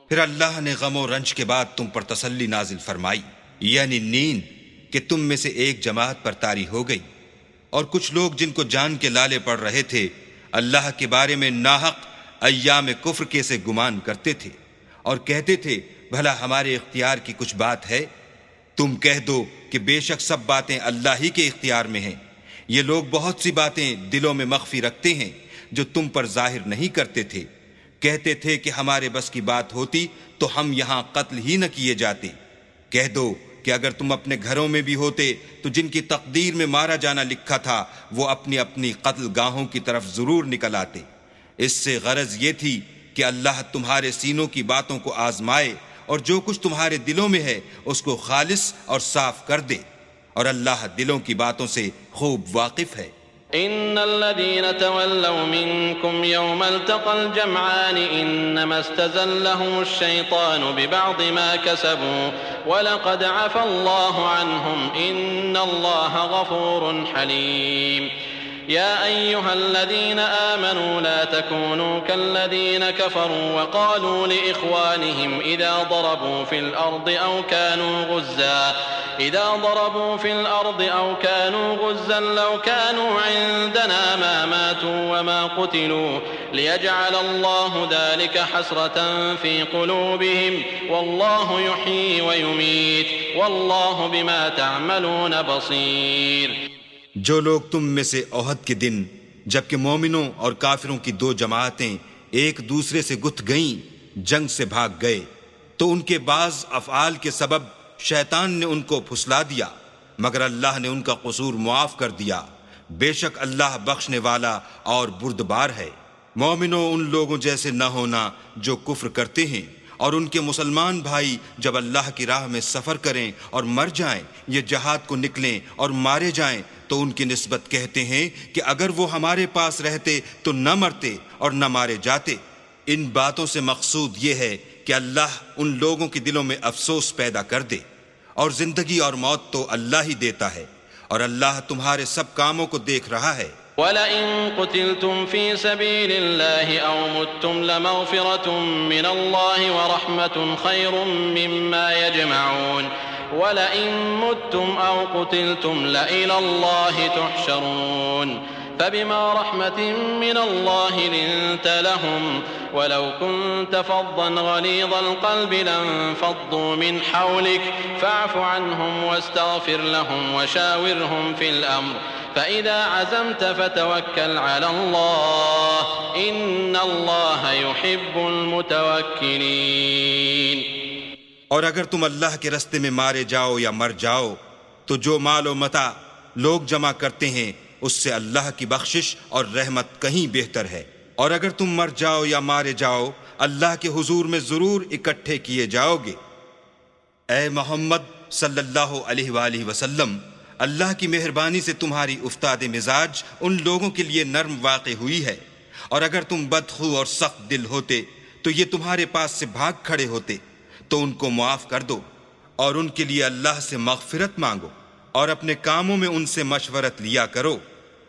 پھر اللہ نے غم و رنج کے بعد تم پر تسلی نازل فرمائی، یعنی نیند، کہ تم میں سے ایک جماعت پر طاری ہو گئی، اور کچھ لوگ جن کو جان کے لالے پڑ رہے تھے اللہ کے بارے میں ناحق ایام کفر کے سے گمان کرتے تھے اور کہتے تھے بھلا ہمارے اختیار کی کچھ بات ہے. تم کہہ دو کہ بے شک سب باتیں اللہ ہی کے اختیار میں ہیں. یہ لوگ بہت سی باتیں دلوں میں مخفی رکھتے ہیں جو تم پر ظاہر نہیں کرتے تھے. کہتے تھے کہ ہمارے بس کی بات ہوتی تو ہم یہاں قتل ہی نہ کیے جاتے. کہہ دو کہ اگر تم اپنے گھروں میں بھی ہوتے تو جن کی تقدیر میں مارا جانا لکھا تھا وہ اپنی اپنی قتل گاہوں کی طرف ضرور نکل آتے. اس سے غرض یہ تھی کہ اللہ تمہارے سینوں کی باتوں کو آزمائے اور جو کچھ تمہارے دلوں میں ہے اس کو خالص اور صاف کر دے، اور اللہ دلوں کی باتوں سے خوب واقف ہے. إن الذين تولوا منكم يوم التقى الجمعان إنما استزلهم الشيطان ببعض ما كسبوا ولقد عفى الله عنهم إن الله غفور حليم. يا أيها الذين آمنوا لا تكونوا كالذين كفروا وقالوا لإخوانهم إذا ضربوا في الأرض أو كانوا غزا لو كانوا عندنا ما ماتوا وما قتلوا ليجعل الله ذلك حسرة في قلوبهم والله يحيي ويميت والله بما تعملون بصير۔ جو لوگ تم میں سے احد کے دن جبکہ مومنوں اور کافروں کی دو جماعتیں ایک دوسرے سے گتھ گئیں جنگ سے بھاگ گئے تو ان کے بعض افعال کے سبب شیطان نے ان کو پھسلا دیا، مگر اللہ نے ان کا قصور معاف کر دیا، بے شک اللہ بخشنے والا اور بردبار ہے۔ مومنوں، ان لوگوں جیسے نہ ہونا جو کفر کرتے ہیں، اور ان کے مسلمان بھائی جب اللہ کی راہ میں سفر کریں اور مر جائیں یا جہاد کو نکلیں اور مارے جائیں تو ان کی نسبت کہتے ہیں کہ اگر وہ ہمارے پاس رہتے تو نہ مرتے اور نہ مارے جاتے۔ ان باتوں سے مقصود یہ ہے کہ اللہ ان لوگوں کے دلوں میں افسوس پیدا کر دے، اور زندگی اور موت تو اللہ ہی دیتا ہے، اور اللہ تمہارے سب کاموں کو دیکھ رہا ہے۔ وَلَئِن قُتِلْتُمْ فِي سَبِيلِ اللَّهِ أَوْ مُتُّمْ لَمَغْفِرَةٌ مِّنَ اللَّهِ وَرَحْمَةٌ خَيْرٌ مِّمَّا يَجْمَعُونَ وَلَئِن مُتُّمْ أَوْ قُتِلْتُمْ لَإِلَى اللَّهِ تُحْشَرُونَ فَبِمَا رَحْمَةٍ مِّنَ اللَّهِ لِنتَ لَهُمْ وَلَوْ كُنتَ فَظًّا غَلِيظَ الْقَلْبِ لَانفَضُّوا مِنْ حَوْلِكَ فَاعْفُ عَنْهُمْ وَاسْتَغْفِرْ لَهُمْ وَشَاوِرْهُمْ فِي الْأَمْرِ فَإِذَا عَزَمْتَ فَتَوَكَّلْ عَلَى اللَّهِ إِنَّ اللَّهَ يُحِبُّ الْمُتَوَكِّلِينَ۔ اور اگر تم اللہ کے رستے میں مارے جاؤ یا مر جاؤ تو جو مال و متاع لوگ جمع کرتے ہیں اس سے اللہ کی بخشش اور رحمت کہیں بہتر ہے، اور اگر تم مر جاؤ یا مارے جاؤ اللہ کے حضور میں ضرور اکٹھے کیے جاؤ گے۔ اے محمد صلی اللہ علیہ وآلہ وسلم، اللہ کی مہربانی سے تمہاری افتاد مزاج ان لوگوں کے لیے نرم واقع ہوئی ہے، اور اگر تم بدخو اور سخت دل ہوتے تو یہ تمہارے پاس سے بھاگ کھڑے ہوتے، تو ان کو معاف کر دو اور ان کے لیے اللہ سے مغفرت مانگو، اور اپنے کاموں میں ان سے مشورت لیا کرو،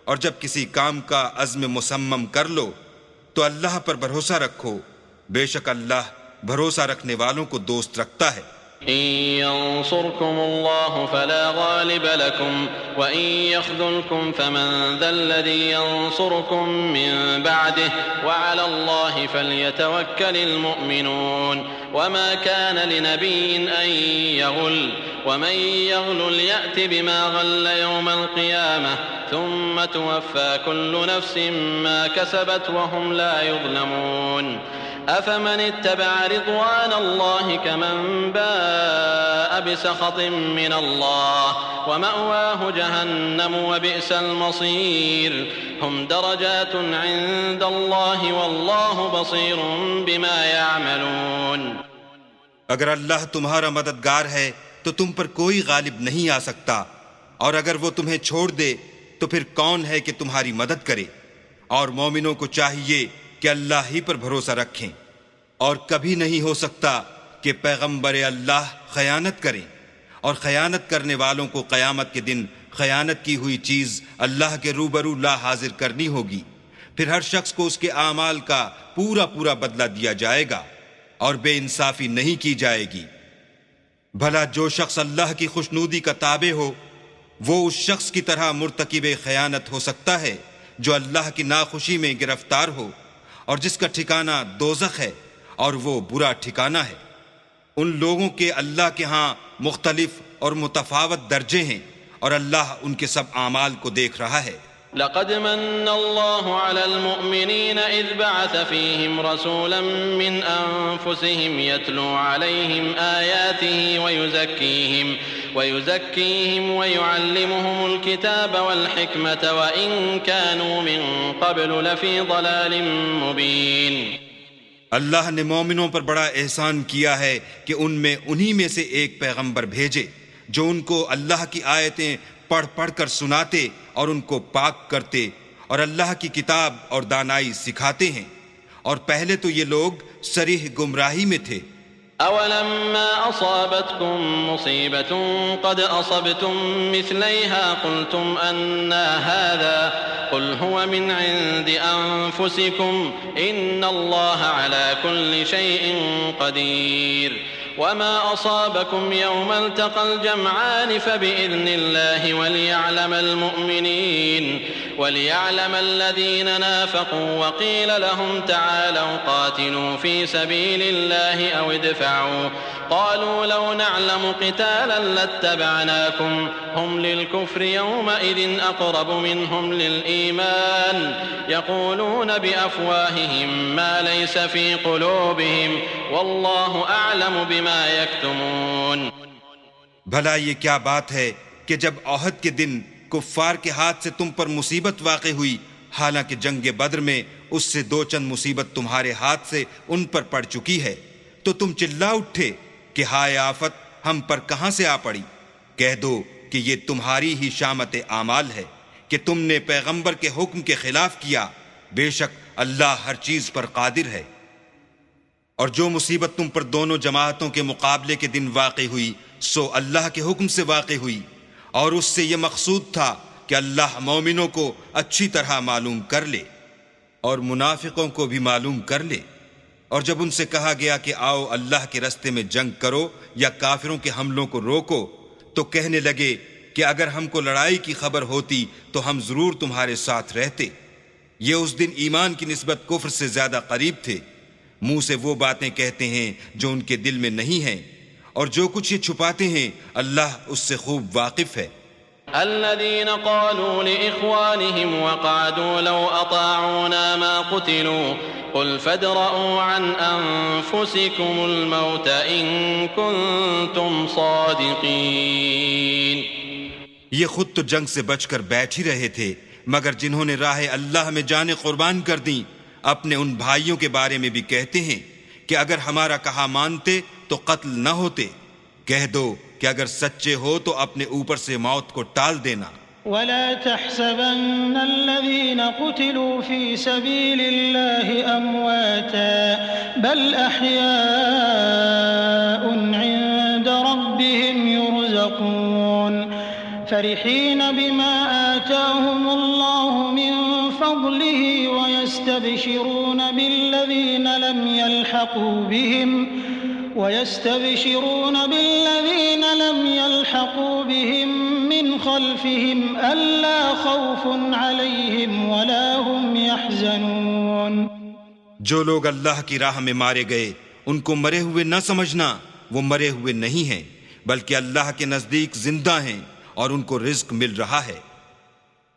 اور جب کسی کام کا عزم مصمم کر لو تو اللہ پر بھروسہ رکھو، بے شک اللہ بھروسہ رکھنے والوں کو دوست رکھتا ہے۔ إن ينصركم الله فلا غالب لكم وإن يخذلكم فمن ذا الذي ينصركم من بعده وعلى الله فليتوكل المؤمنون وما كان لنبي أن يغل ومن يغل يأت بما غل يوم القيامة ثم توفى كل نفس ما كسبت وهم لا يظلمون أفمن اتبع رضوان الله كمن باء بسخط من الله ومأواه جهنم وبئس المصير هم درجات عند الله والله بصير بما يعملون۔ اگر اللہ تمہارا مددگار ہے تو تم پر کوئی غالب نہیں آ سکتا، اور اگر وہ تمہیں چھوڑ دے تو پھر کون ہے کہ تمہاری مدد کرے؟ اور مومنوں کو چاہیے کہ اللہ ہی پر بھروسہ رکھیں، اور کبھی نہیں ہو سکتا کہ پیغمبر اللہ خیانت کریں، اور خیانت کرنے والوں کو قیامت کے دن خیانت کی ہوئی چیز اللہ کے روبرو لا حاضر کرنی ہوگی، پھر ہر شخص کو اس کے اعمال کا پورا پورا بدلہ دیا جائے گا، اور بے انصافی نہیں کی جائے گی۔ بھلا جو شخص اللہ کی خوشنودی کا تابع ہو وہ اس شخص کی طرح مرتکب خیانت ہو سکتا ہے جو اللہ کی ناخوشی میں گرفتار ہو، اور جس کا ٹھکانہ دوزخ ہے، اور وہ برا ٹھکانہ ہے۔ ان لوگوں کے اللہ کے ہاں مختلف اور متفاوت درجے ہیں، اور اللہ ان کے سب اعمال کو دیکھ رہا ہے۔ لقد من الله على المؤمنين إذ بعث فيهم رسولا من أنفسهم يتلو عليهم آياته ويزكيهم ويعلمهم الكتاب والحكمة وإن كانوا من قبل لفي ضلال مبين۔ اللہ نے مومنوں پر بڑا احسان کیا ہے کہ ان میں انہی میں سے ایک پیغمبر بھیجے جو ان کو اللہ کی آیتیں پڑھ پڑھ کر سناتے اور ان کو پاک کرتے اور اللہ کی کتاب اور دانائی سکھاتے ہیں، اور پہلے تو یہ لوگ صریح گمراہی میں تھے۔ أولما أصابتكم مصيبة قد أصبتم مثليها قلتم أنى هذا قل هو من عند أنفسكم إن الله على كل شيء قدير وما أصابكم يوم التقى الجمعان فبإذن الله وليعلم الذين نافقوا وقيل لهم تعالوا قاتلوا في سبيل الله أو ادفعوا قالوا لو نعلم قتالا لاتبعناكم هم للكفر يومئذ أقرب منهم للإيمان يقولون بأفواههم ما ليس في قلوبهم والله أعلم بما يكتمون. بھلا یہ کیا بات ہے کہ جب احد کے دن کفار کے ہاتھ سے تم پر مصیبت واقع ہوئی حالانکہ جنگ بدر میں اس سے دو چند مصیبت تمہارے ہاتھ سے ان پر پڑ چکی ہے تو تم چلا اٹھے کہ ہائے آفت ہم پر کہاں سے آ پڑی. کہہ دو کہ یہ تمہاری ہی شامت اعمال ہے کہ تم نے پیغمبر کے حکم کے خلاف کیا. بے شک اللہ ہر چیز پر قادر ہے. اور جو مصیبت تم پر دونوں جماعتوں کے مقابلے کے دن واقع ہوئی سو اللہ کے حکم سے واقع ہوئی اور اس سے یہ مقصود تھا کہ اللہ مومنوں کو اچھی طرح معلوم کر لے اور منافقوں کو بھی معلوم کر لے. اور جب ان سے کہا گیا کہ آؤ اللہ کے رستے میں جنگ کرو یا کافروں کے حملوں کو روکو تو کہنے لگے کہ اگر ہم کو لڑائی کی خبر ہوتی تو ہم ضرور تمہارے ساتھ رہتے. یہ اس دن ایمان کی نسبت کفر سے زیادہ قریب تھے. منہ سے وہ باتیں کہتے ہیں جو ان کے دل میں نہیں ہیں اور جو کچھ یہ چھپاتے ہیں اللہ اس سے خوب واقف ہے. الذين قالوا لإخوانهم وقعدوا لو أطاعونا ما قتلوا قل فادرءوا عن أنفسكم الموت إن كنتم صادقين. یہ خود تو جنگ سے بچ کر بیٹھ ہی رہے تھے مگر جنہوں نے راہ اللہ میں جانیں قربان کر دیں اپنے ان بھائیوں کے بارے میں بھی کہتے ہیں کہ اگر ہمارا کہا مانتے تو قتل نہ ہوتے. کہہ دو کہ اگر سچے ہو تو اپنے اوپر سے موت کو ٹال دینا. ولا تحسبن الذين قتلوا في سبيل الله أمواتا بل أحياء عند ربهم يرزقون فرحين بما آتاهم الله من فضله ويستبشرون بالذين لم يلحقوا بهم من خلفهم ألا خوف عليهم ولا هم يحزنون. جو لوگ اللہ کی راہ میں مارے گئے ان کو مرے ہوئے نہ سمجھنا، وہ مرے ہوئے نہیں ہیں بلکہ اللہ کے نزدیک زندہ ہیں اور ان کو رزق مل رہا ہے.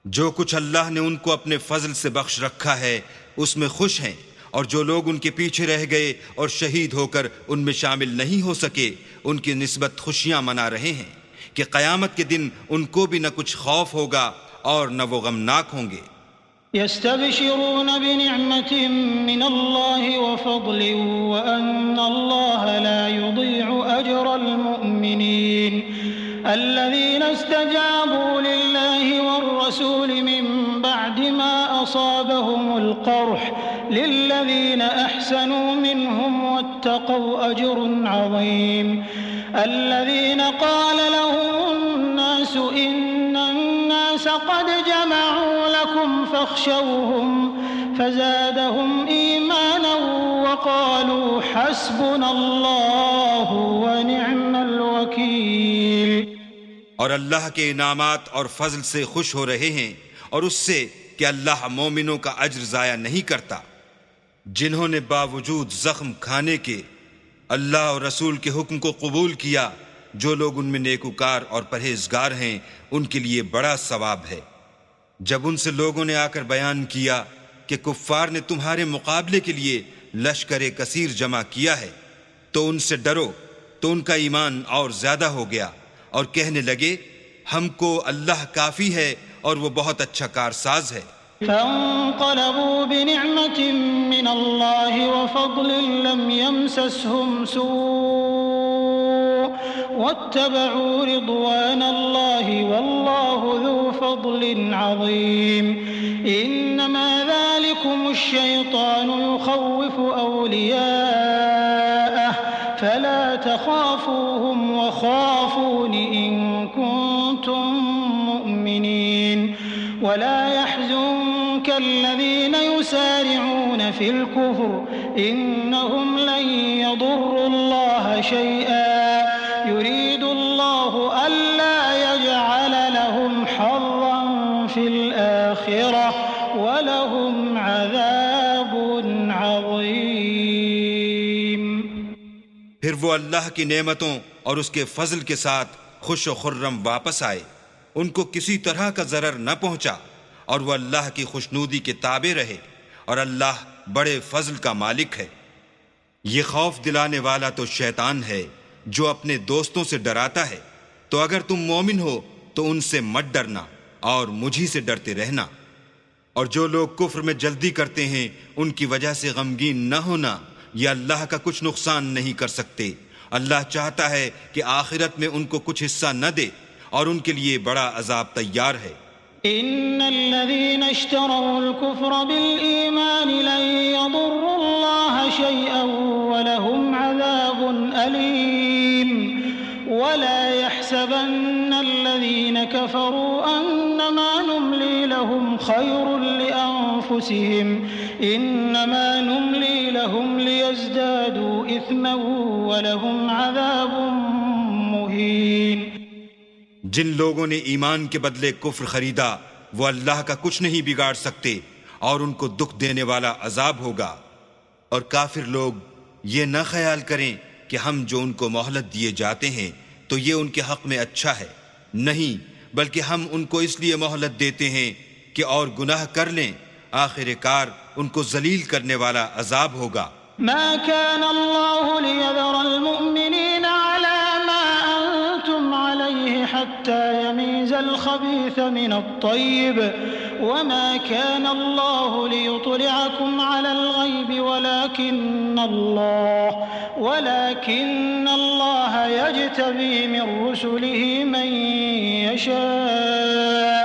جو کچھ اللہ نے ان کو اپنے فضل سے بخش رکھا ہے اس میں خوش ہیں، اور جو لوگ ان کے پیچھے رہ گئے اور شہید ہو کر ان میں شامل نہیں ہو سکے ان کی نسبت خوشیاں منا رہے ہیں کہ قیامت کے دن ان کو بھی نہ کچھ خوف ہوگا اور نہ وہ غمناک ہوں گے. يستبشرون بنعمة من الله وفضل وأن الله لا يضيع أجر المؤمنين الذين استجابوا لله والرسول من بعد ما أصابهم القرح للذين أحسنوا منهم واتقوا أجر عظيم. الذين قال لهم الناس إن الناس قد جمعوا لكم فاخشوهم فزادهم إيمانا وقالوا حسبنا الله ونعم الوكيل. اور اللہ کے انعامات اور فضل سے خوش ہو رہے ہیں اور اس سے کہ اللہ مومنوں کا اجر ضائع نہیں کرتا. جنہوں نے باوجود زخم کھانے کے اللہ اور رسول کے حکم کو قبول کیا، جو لوگ ان میں نیکوکار اور پرہیزگار ہیں ان کے لیے بڑا ثواب ہے. جب ان سے لوگوں نے آ کر بیان کیا کہ کفار نے تمہارے مقابلے کے لیے لشکر کثیر جمع کیا ہے تو ان سے ڈرو، تو ان کا ایمان اور زیادہ ہو گیا اور کہنے لگے ہم کو اللہ کافی ہے اور وہ بہت اچھا کارساز ہے. فانقلبوا بنعمة من الله وفضل لم يمسسهم سوء واتبعوا رضوان الله والله ذو فضل عظيم. إنما ذلكم الشيطان يخوف أولياءه فلا تخافوهم وخافون إن كنتم مؤمنين ولا يحزنك الذين يسارعون في الكفر إنهم لن يضروا الله شيئا يريد الله ألا يجعل لهم حظا في الآخرة وَلَهُمْ عَذَابٌ عَظِيمٌ۔ پھر وہ اللہ کی نعمتوں اور اس کے فضل کے ساتھ خوش و خرم واپس آئے، ان کو کسی طرح کا ضرر نہ پہنچا، اور وہ اللہ کی خوشنودی کے تابع رہے، اور اللہ بڑے فضل کا مالک ہے۔ یہ خوف دلانے والا تو شیطان ہے جو اپنے دوستوں سے ڈراتا ہے، تو اگر تم مومن ہو تو ان سے مت ڈرنا اور مجھی سے ڈرتے رہنا۔ اور جو لوگ کفر میں جلدی کرتے ہیں ان کی وجہ سے غمگین نہ ہونا، یہ اللہ کا کچھ نقصان نہیں کر سکتے۔ اللہ چاہتا ہے کہ آخرت میں ان کو کچھ حصہ نہ دے، اور ان کے لیے بڑا عذاب تیار ہے۔ ان الذين اشتروا الكفر بالإيمان لن يضروا الله شيئا ولهم عذاب أليم ولا يحسبن الذين كفروا أنما نملي لهم خير لأنفسهم إنما نملي لهم ليزدادوا إثما ولهم عذاب مهين۔ جن لوگوں نے ایمان کے بدلے کفر خریدا وہ اللہ کا کچھ نہیں بگاڑ سکتے، اور ان کو دکھ دینے والا عذاب ہوگا۔ اور کافر لوگ یہ نہ خیال کریں کہ ہم جو ان کو مہلت دیے جاتے ہیں تو یہ ان کے حق میں اچھا ہے، نہیں، بلکہ ہم ان کو اس لیے مہلت دیتے ہیں کہ اور گناہ کر لیں، آخر کار ان کو ذلیل کرنے والا عذاب ہوگا۔ ما كان الله ليذر المؤمنين على ما أنتم عليه حتى يميز الخبيث من الطيب وما كان الله ليطلعكم على الغيب ولكن الله يجتبي من رسله من يشاء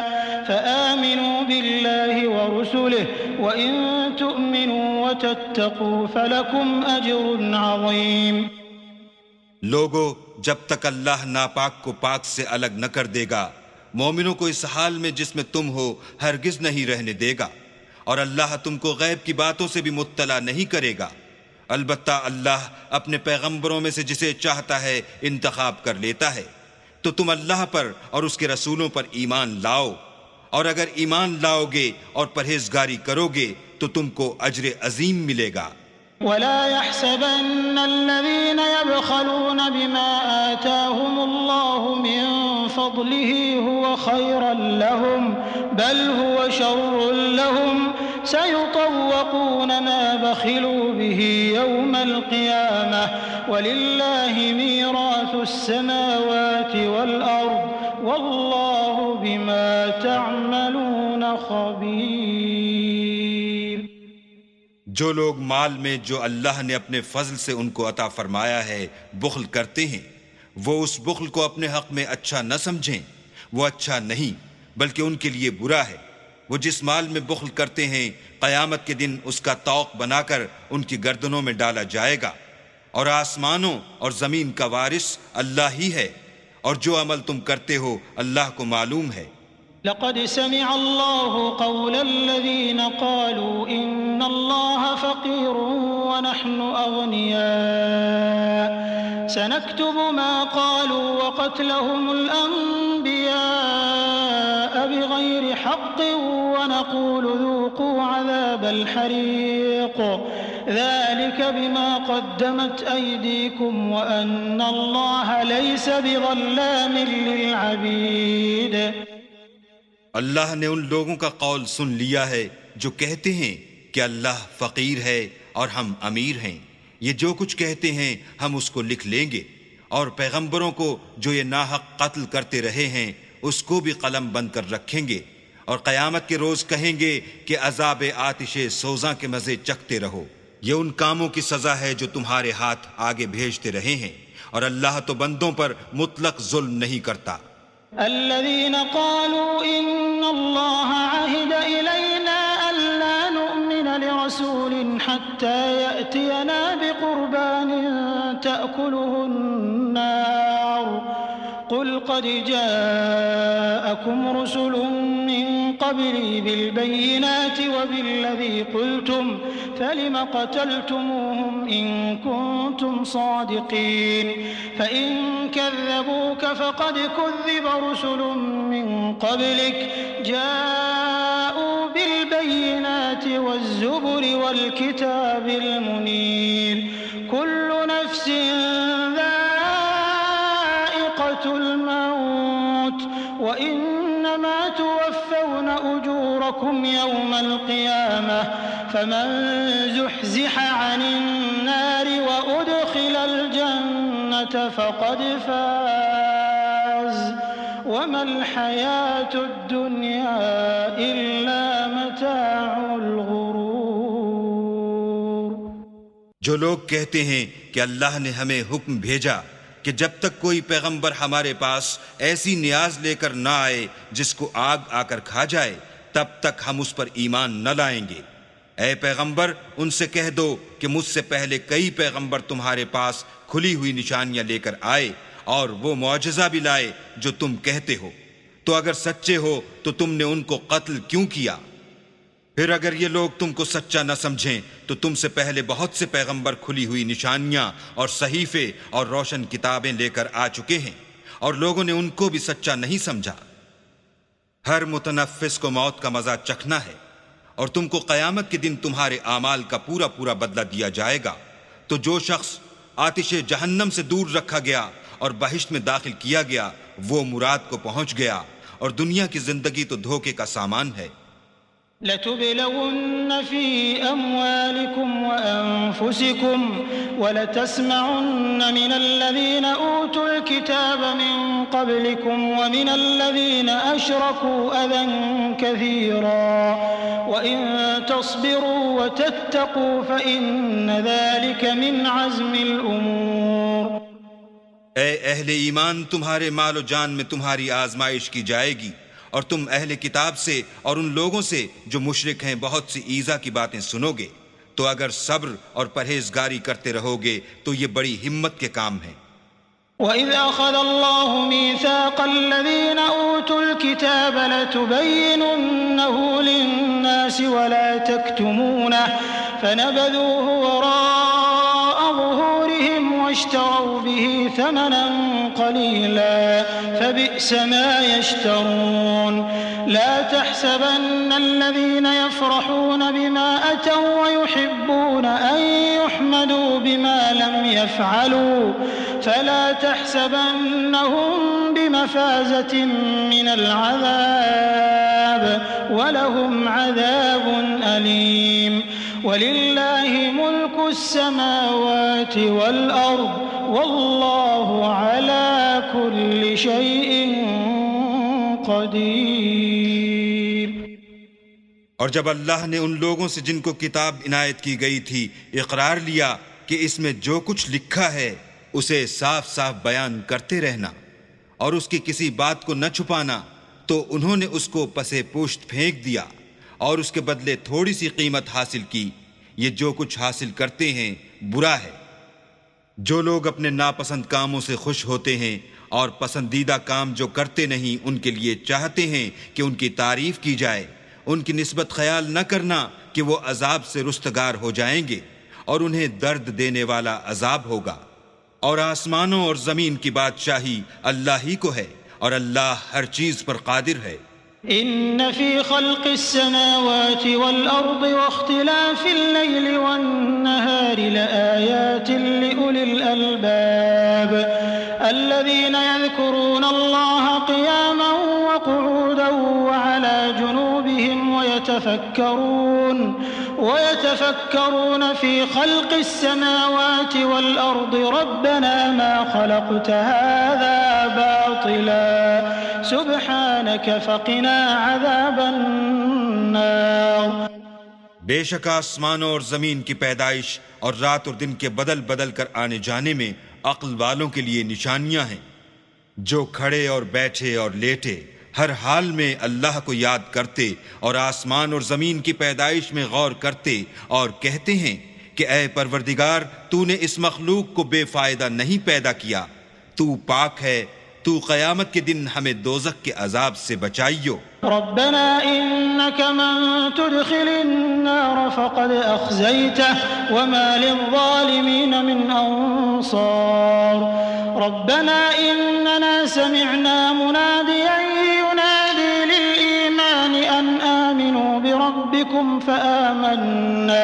فآمنوا بالله ورسله وإن تؤمنوا وتتقوا فلكم أجر عظيم۔ لوگو، جب تک اللہ ناپاک کو پاک سے الگ نہ کر دے گا، مومنوں کو اس حال میں جس میں تم ہو ہرگز نہیں رہنے دے گا، اور اللہ تم کو غیب کی باتوں سے بھی مطلع نہیں کرے گا۔ البتہ اللہ اپنے پیغمبروں میں سے جسے چاہتا ہے انتخاب کر لیتا ہے۔ تو تم اللہ پر اور اس کے رسولوں پر ایمان لاؤ، اور اگر ایمان لاؤ گے اور پرہیزگاری کرو گے تو تم کو اجر عظیم ملے گا۔ ولا يحسبن الذين يبخلون بما آتاهم الله من فضله هو خيرا لهم بل هو شر لهم سيطوقون ما بخلوا به يوم القيامة ولله ميراث السماوات والأرض والله بما تعملون خبير۔ جو لوگ مال میں جو اللہ نے اپنے فضل سے ان کو عطا فرمایا ہے بخل کرتے ہیں، وہ اس بخل کو اپنے حق میں اچھا نہ سمجھیں، وہ اچھا نہیں بلکہ ان کے لیے برا ہے۔ وہ جس مال میں بخل کرتے ہیں قیامت کے دن اس کا طوق بنا کر ان کی گردنوں میں ڈالا جائے گا، اور آسمانوں اور زمین کا وارث اللہ ہی ہے، اور جو عمل تم کرتے ہو اللہ کو معلوم ہے۔ لقد سمع الله قول الذين قالوا إن الله فقير ونحن أغنياء سنكتب ما قالوا وقتلهم الأنبياء بغير حق ونقول ذوقوا عذاب الحريق ذلك بما قدمت أيديكم وأن الله ليس بظلام للعبيد۔ اللہ نے ان لوگوں کا قول سن لیا ہے جو کہتے ہیں کہ اللہ فقیر ہے اور ہم امیر ہیں، یہ جو کچھ کہتے ہیں ہم اس کو لکھ لیں گے، اور پیغمبروں کو جو یہ ناحق قتل کرتے رہے ہیں اس کو بھی قلم بند کر رکھیں گے، اور قیامت کے روز کہیں گے کہ عذاب آتش سوزاں کے مزے چکھتے رہو۔ یہ ان کاموں کی سزا ہے جو تمہارے ہاتھ آگے بھیجتے رہے ہیں، اور اللہ تو بندوں پر مطلق ظلم نہیں کرتا۔ الذين قالوا إن الله عهد إلينا ألا نؤمن لرسول حتى يأتينا بقربان تأكله النار قل قد جاءكم رسل من قبلي بالبينات وبالذي قلتم فلم قتلتموهم إن كنتم صادقين فإن كذبوك فقد كذب رسل من قبلك جاءوا بالبينات والزبر والكتاب المنير كل نفس ذائقة الموت وإنما توفون أجوركم يوم القيامة فمن زحزح عن النار وأدخل الجنة فقد فاز وما الحياة الدنيا إلا متاع الغرور۔ جو لوگ کہتے ہیں کہ اللہ نے ہمیں حکم بھیجا کہ جب تک کوئی پیغمبر ہمارے پاس ایسی نیاز لے کر نہ آئے جس کو آگ آ کر کھا جائے تب تک ہم اس پر ایمان نہ لائیں گے۔ اے پیغمبر ان سے کہہ دو کہ مجھ سے پہلے کئی پیغمبر تمہارے پاس کھلی ہوئی نشانیاں لے کر آئے اور وہ معجزہ بھی لائے جو تم کہتے ہو، تو اگر سچے ہو تو تم نے ان کو قتل کیوں کیا؟ پھر اگر یہ لوگ تم کو سچا نہ سمجھیں تو تم سے پہلے بہت سے پیغمبر کھلی ہوئی نشانیاں اور صحیفے اور روشن کتابیں لے کر آ چکے ہیں اور لوگوں نے ان کو بھی سچا نہیں سمجھا۔ ہر متنفس کو موت کا مزہ چکھنا ہے اور تم کو قیامت کے دن تمہارے اعمال کا پورا پورا بدلہ دیا جائے گا۔ تو جو شخص آتش جہنم سے دور رکھا گیا اور بہشت میں داخل کیا گیا وہ مراد کو پہنچ گیا، اور دنیا کی زندگی تو دھوکے کا سامان ہے۔ لَتُبْلَوُنَّ فِي أَمْوَالِكُمْ وَأَنفُسِكُمْ وَلَتَسْمَعُنَّ مِنَ الَّذِينَ أُوتُوا الْكِتَابَ مِنْ قَبْلِكُمْ وَمِنَ الَّذِينَ أَشْرَكُوا أَذًى كَثِيرًا وَإِن تَصْبِرُوا وَتَتَّقُوا فَإِنَّ ذَلِكَ مِنْ عَزْمِ الْأُمُورِ۔ اے اہل ایمان، تمہارے مال و جان میں تمہاری آزمائش کی جائے گی، اور تم اہل کتاب سے اور ان لوگوں سے جو مشرک ہیں بہت سی ایذا کی باتیں سنو گے، تو اگر صبر اور پرہیزگاری کرتے رہو گے تو یہ بڑی ہمت کے کام ہیں۔ وَإِذْ أَخَذَ اللَّهُ مِيثَاقَ الَّذِينَ أُوتُوا الْكِتَابَ لَتُبَيِّنُنَّهُ لِلنَّاسِ وَلَا تَكْتُمُونَهُ فَنَبَذُوهُ وَرَاءَ ظُهُورِهِمْ وَاشْتَرَوْا بِهِ ثَمَنًا قَلِيلًا فَبِئْسَ مَا يَشْتَرُونَ لَا تَحْسَبَنَّ الَّذِينَ يَفْرَحُونَ بِمَا أَتَوْا وَيُحِبُّونَ أَن يُحْمَدُوا بِمَا لَمْ يَفْعَلُوا فَلَا تَحْسَبَنَّهُم بِمَفَازَةٍ مِّنَ الْعَذَابِ وَلَهُمْ عَذَابٌ أَلِيمٌ۔ وَلِلَّهِ مُلْكُ السَّمَاوَاتِ وَالْأَرْضِ وَاللَّهُ عَلَى كُلِّ شَيْءٍ قَدِيرٌ۔ اور جب اللہ نے ان لوگوں سے جن کو کتاب عنایت کی گئی تھی اقرار لیا کہ اس میں جو کچھ لکھا ہے اسے صاف صاف بیان کرتے رہنا اور اس کی کسی بات کو نہ چھپانا، تو انہوں نے اس کو پسے پشت پھینک دیا اور اس کے بدلے تھوڑی سی قیمت حاصل کی۔ یہ جو کچھ حاصل کرتے ہیں برا ہے۔ جو لوگ اپنے ناپسند کاموں سے خوش ہوتے ہیں اور پسندیدہ کام جو کرتے نہیں ان کے لیے چاہتے ہیں کہ ان کی تعریف کی جائے، ان کی نسبت خیال نہ کرنا کہ وہ عذاب سے رستگار ہو جائیں گے اور انہیں درد دینے والا عذاب ہوگا۔ اور آسمانوں اور زمین کی بادشاہی اللہ ہی کو ہے اور اللہ ہر چیز پر قادر ہے۔ إن في خلق السماوات والأرض واختلاف الليل والنهار لآيات لأولي الألباب الذين يذكرون الله قياما وقعودا وعلى جنوبهم ويتفكرون في خلق السماوات والأرض ربنا ما خلقت هذا باطلا سبحانك فقنا عذاب النار۔ بے شک آسمانوں اور زمین کی پیدائش اور رات اور دن کے بدل بدل کر آنے جانے میں عقل والوں کے لیے نشانیاں ہیں۔ جو کھڑے اور بیٹھے اور لیٹے ہر حال میں اللہ کو یاد کرتے اور آسمان اور زمین کی پیدائش میں غور کرتے اور کہتے ہیں کہ اے پروردگار تو نے اس مخلوق کو بے فائدہ نہیں پیدا کیا، تو پاک ہے، تو قیامت کے دن ہمیں دوزخ کے عذاب سے بچائیو۔ ربنا إنك من تدخل النار فقد أخزيته وما للظالمين من أنصار ربنا إننا سمعنا مناديا ينادي للإيمان أن آمنوا بربكم فآمنا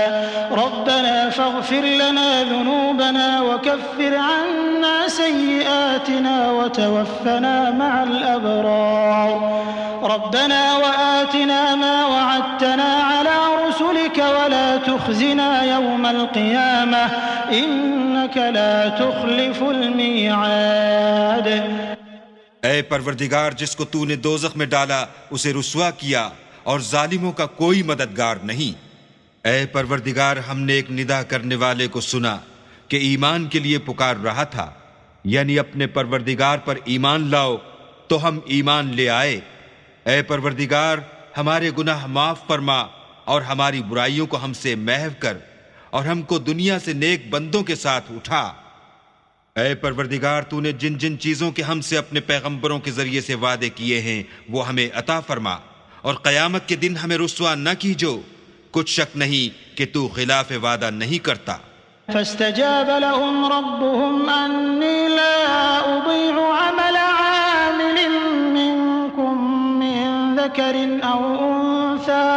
ربنا فاغفر لنا ذنوبنا وكفر عنا سيئاتنا وتوفنا مع الأبرار ربنا وآتنا ما وعدتنا على رسلك ولا تخزنا يوم القيامة إنك لا تخلف الميعاد۔ اے پروردگار جس کو تو نے دوزخ میں ڈالا اسے رسوا کیا اور ظالموں کا کوئی مددگار نہیں۔ اے پروردگار ہم نے ایک ندا کرنے والے کو سنا کہ ایمان کے لیے پکار رہا تھا، یعنی اپنے پروردگار پر ایمان لاؤ، تو ہم ایمان لے آئے۔ اے پروردگار ہمارے گناہ معاف فرما اور ہماری برائیوں کو ہم سے محو کر اور ہم کو دنیا سے نیک بندوں کے ساتھ اٹھا۔ اے پروردگار تو نے جن جن چیزوں کے ہم سے اپنے پیغمبروں کے ذریعے سے وعدے کیے ہیں وہ ہمیں عطا فرما، اور قیامت کے دن ہمیں رسوا نہ کیجو، کچھ شک نہیں کہ تو خلاف وعدہ نہیں کرتا۔ فاستجاب لهم ربهم أني لا أضيع عمل عامل منكم من ذكر أو أنثى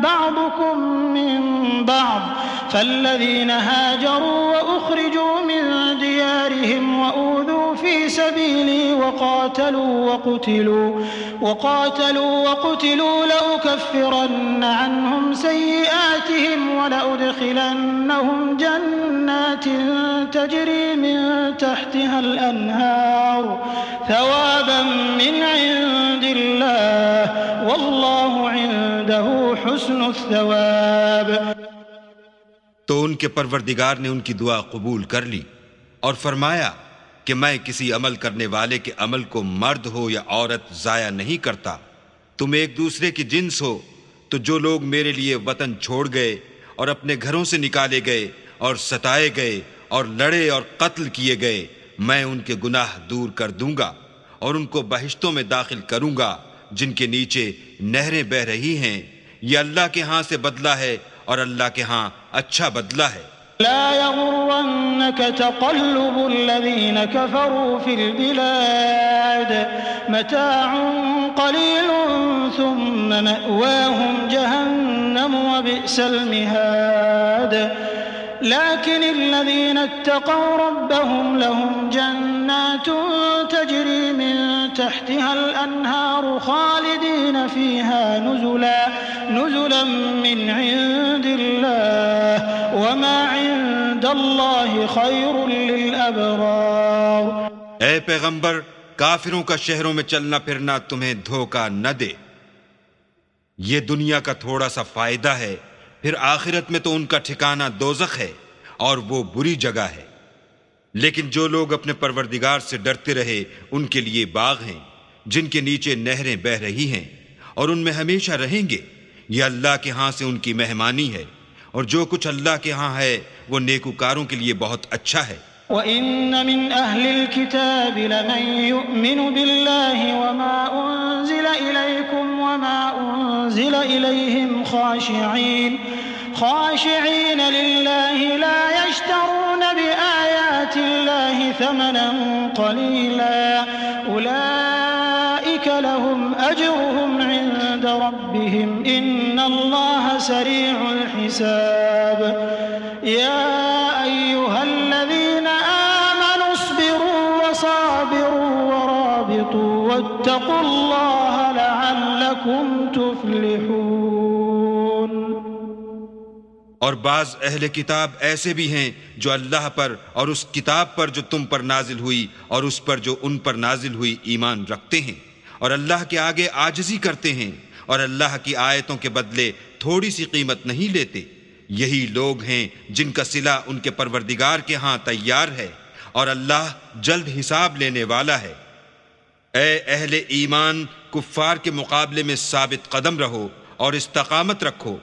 بعضكم من بعض فالذين هاجروا وأخرجوا من ديارهم وأوذوا في سبيلي وقاتلوا وقتلوا لأكفرن عنهم سيئاتهم ولأدخلنهم جنات تجري من تحتها الأنهار ثوابا من عند الله والله عنده حسن الثواب۔ تو ان کے پروردگار نے ان کی دعا قبول کر لی اور فرمایا کہ میں کسی عمل کرنے والے کے عمل کو مرد ہو یا عورت ضائع نہیں کرتا۔ تم ایک دوسرے کی جنس ہو، تو جو لوگ میرے لیے وطن چھوڑ گئے اور اپنے گھروں سے نکالے گئے اور ستائے گئے اور لڑے اور قتل کیے گئے، میں ان کے گناہ دور کر دوں گا اور ان کو بہشتوں میں داخل کروں گا جن کے نیچے نہریں بہہ رہی ہیں۔ یہ اللہ کے ہاں سے بدلہ ہے اور اللہ کے ہاں اچھا بدلہ ہے۔ لا يغرنك تقلب الذين كفروا في البلاد متاع قليل ثم مأواهم جهنم وبئس المهاد لكن الذين اتقوا ربهم لهم جنات تجري من تحتها الأنهار خالدين فيها نزلا من عند الله وما عند الله خير للأبرار۔ اے پیغمبر کافروں کا شہروں میں چلنا پھرنا تمہیں دھوکہ نہ دے، یہ دنیا کا تھوڑا سا فائدہ ہے، پھر آخرت میں تو ان کا ٹھکانہ دوزخ ہے اور وہ بری جگہ ہے۔ لیکن جو لوگ اپنے پروردگار سے ڈرتے رہے ان کے لیے باغ ہیں جن کے نیچے نہریں بہہ رہی ہیں اور ان میں ہمیشہ رہیں گے۔ یہ اللہ کے ہاں سے ان کی مہمانی ہے، اور جو کچھ اللہ کے ہاں ہے وہ نیکوکاروں کے لیے بہت اچھا ہے۔ وَإِنَّ مِنْ أَهْلِ الْكِتَابِ لَمَنْ يُؤْمِنُ بِاللَّهِ وَمَا أُنزِلَ إِلَيْكُمْ وَمَا أُنزِلَ إِلَيْهِمْ خاشعين لله لا يشترون بآيات الله ثمنا قليلا أولئك لهم أجرهم عند ربهم إن الله سريع الحساب يا أيها الذين آمنوا اصبروا وصابروا ورابطوا واتقوا الله لعلكم تفلحون۔ اور بعض اہل کتاب ایسے بھی ہیں جو اللہ پر اور اس کتاب پر جو تم پر نازل ہوئی اور اس پر جو ان پر نازل ہوئی ایمان رکھتے ہیں، اور اللہ کے آگے عاجزی کرتے ہیں اور اللہ کی آیتوں کے بدلے تھوڑی سی قیمت نہیں لیتے۔ یہی لوگ ہیں جن کا صلہ ان کے پروردگار کے ہاں تیار ہے، اور اللہ جلد حساب لینے والا ہے۔ اے اہل ایمان، کفار کے مقابلے میں ثابت قدم رہو اور استقامت رکھو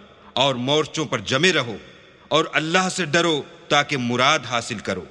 اور مورچوں پر جمے رہو، اور اللہ سے ڈرو تاکہ مراد حاصل کرو۔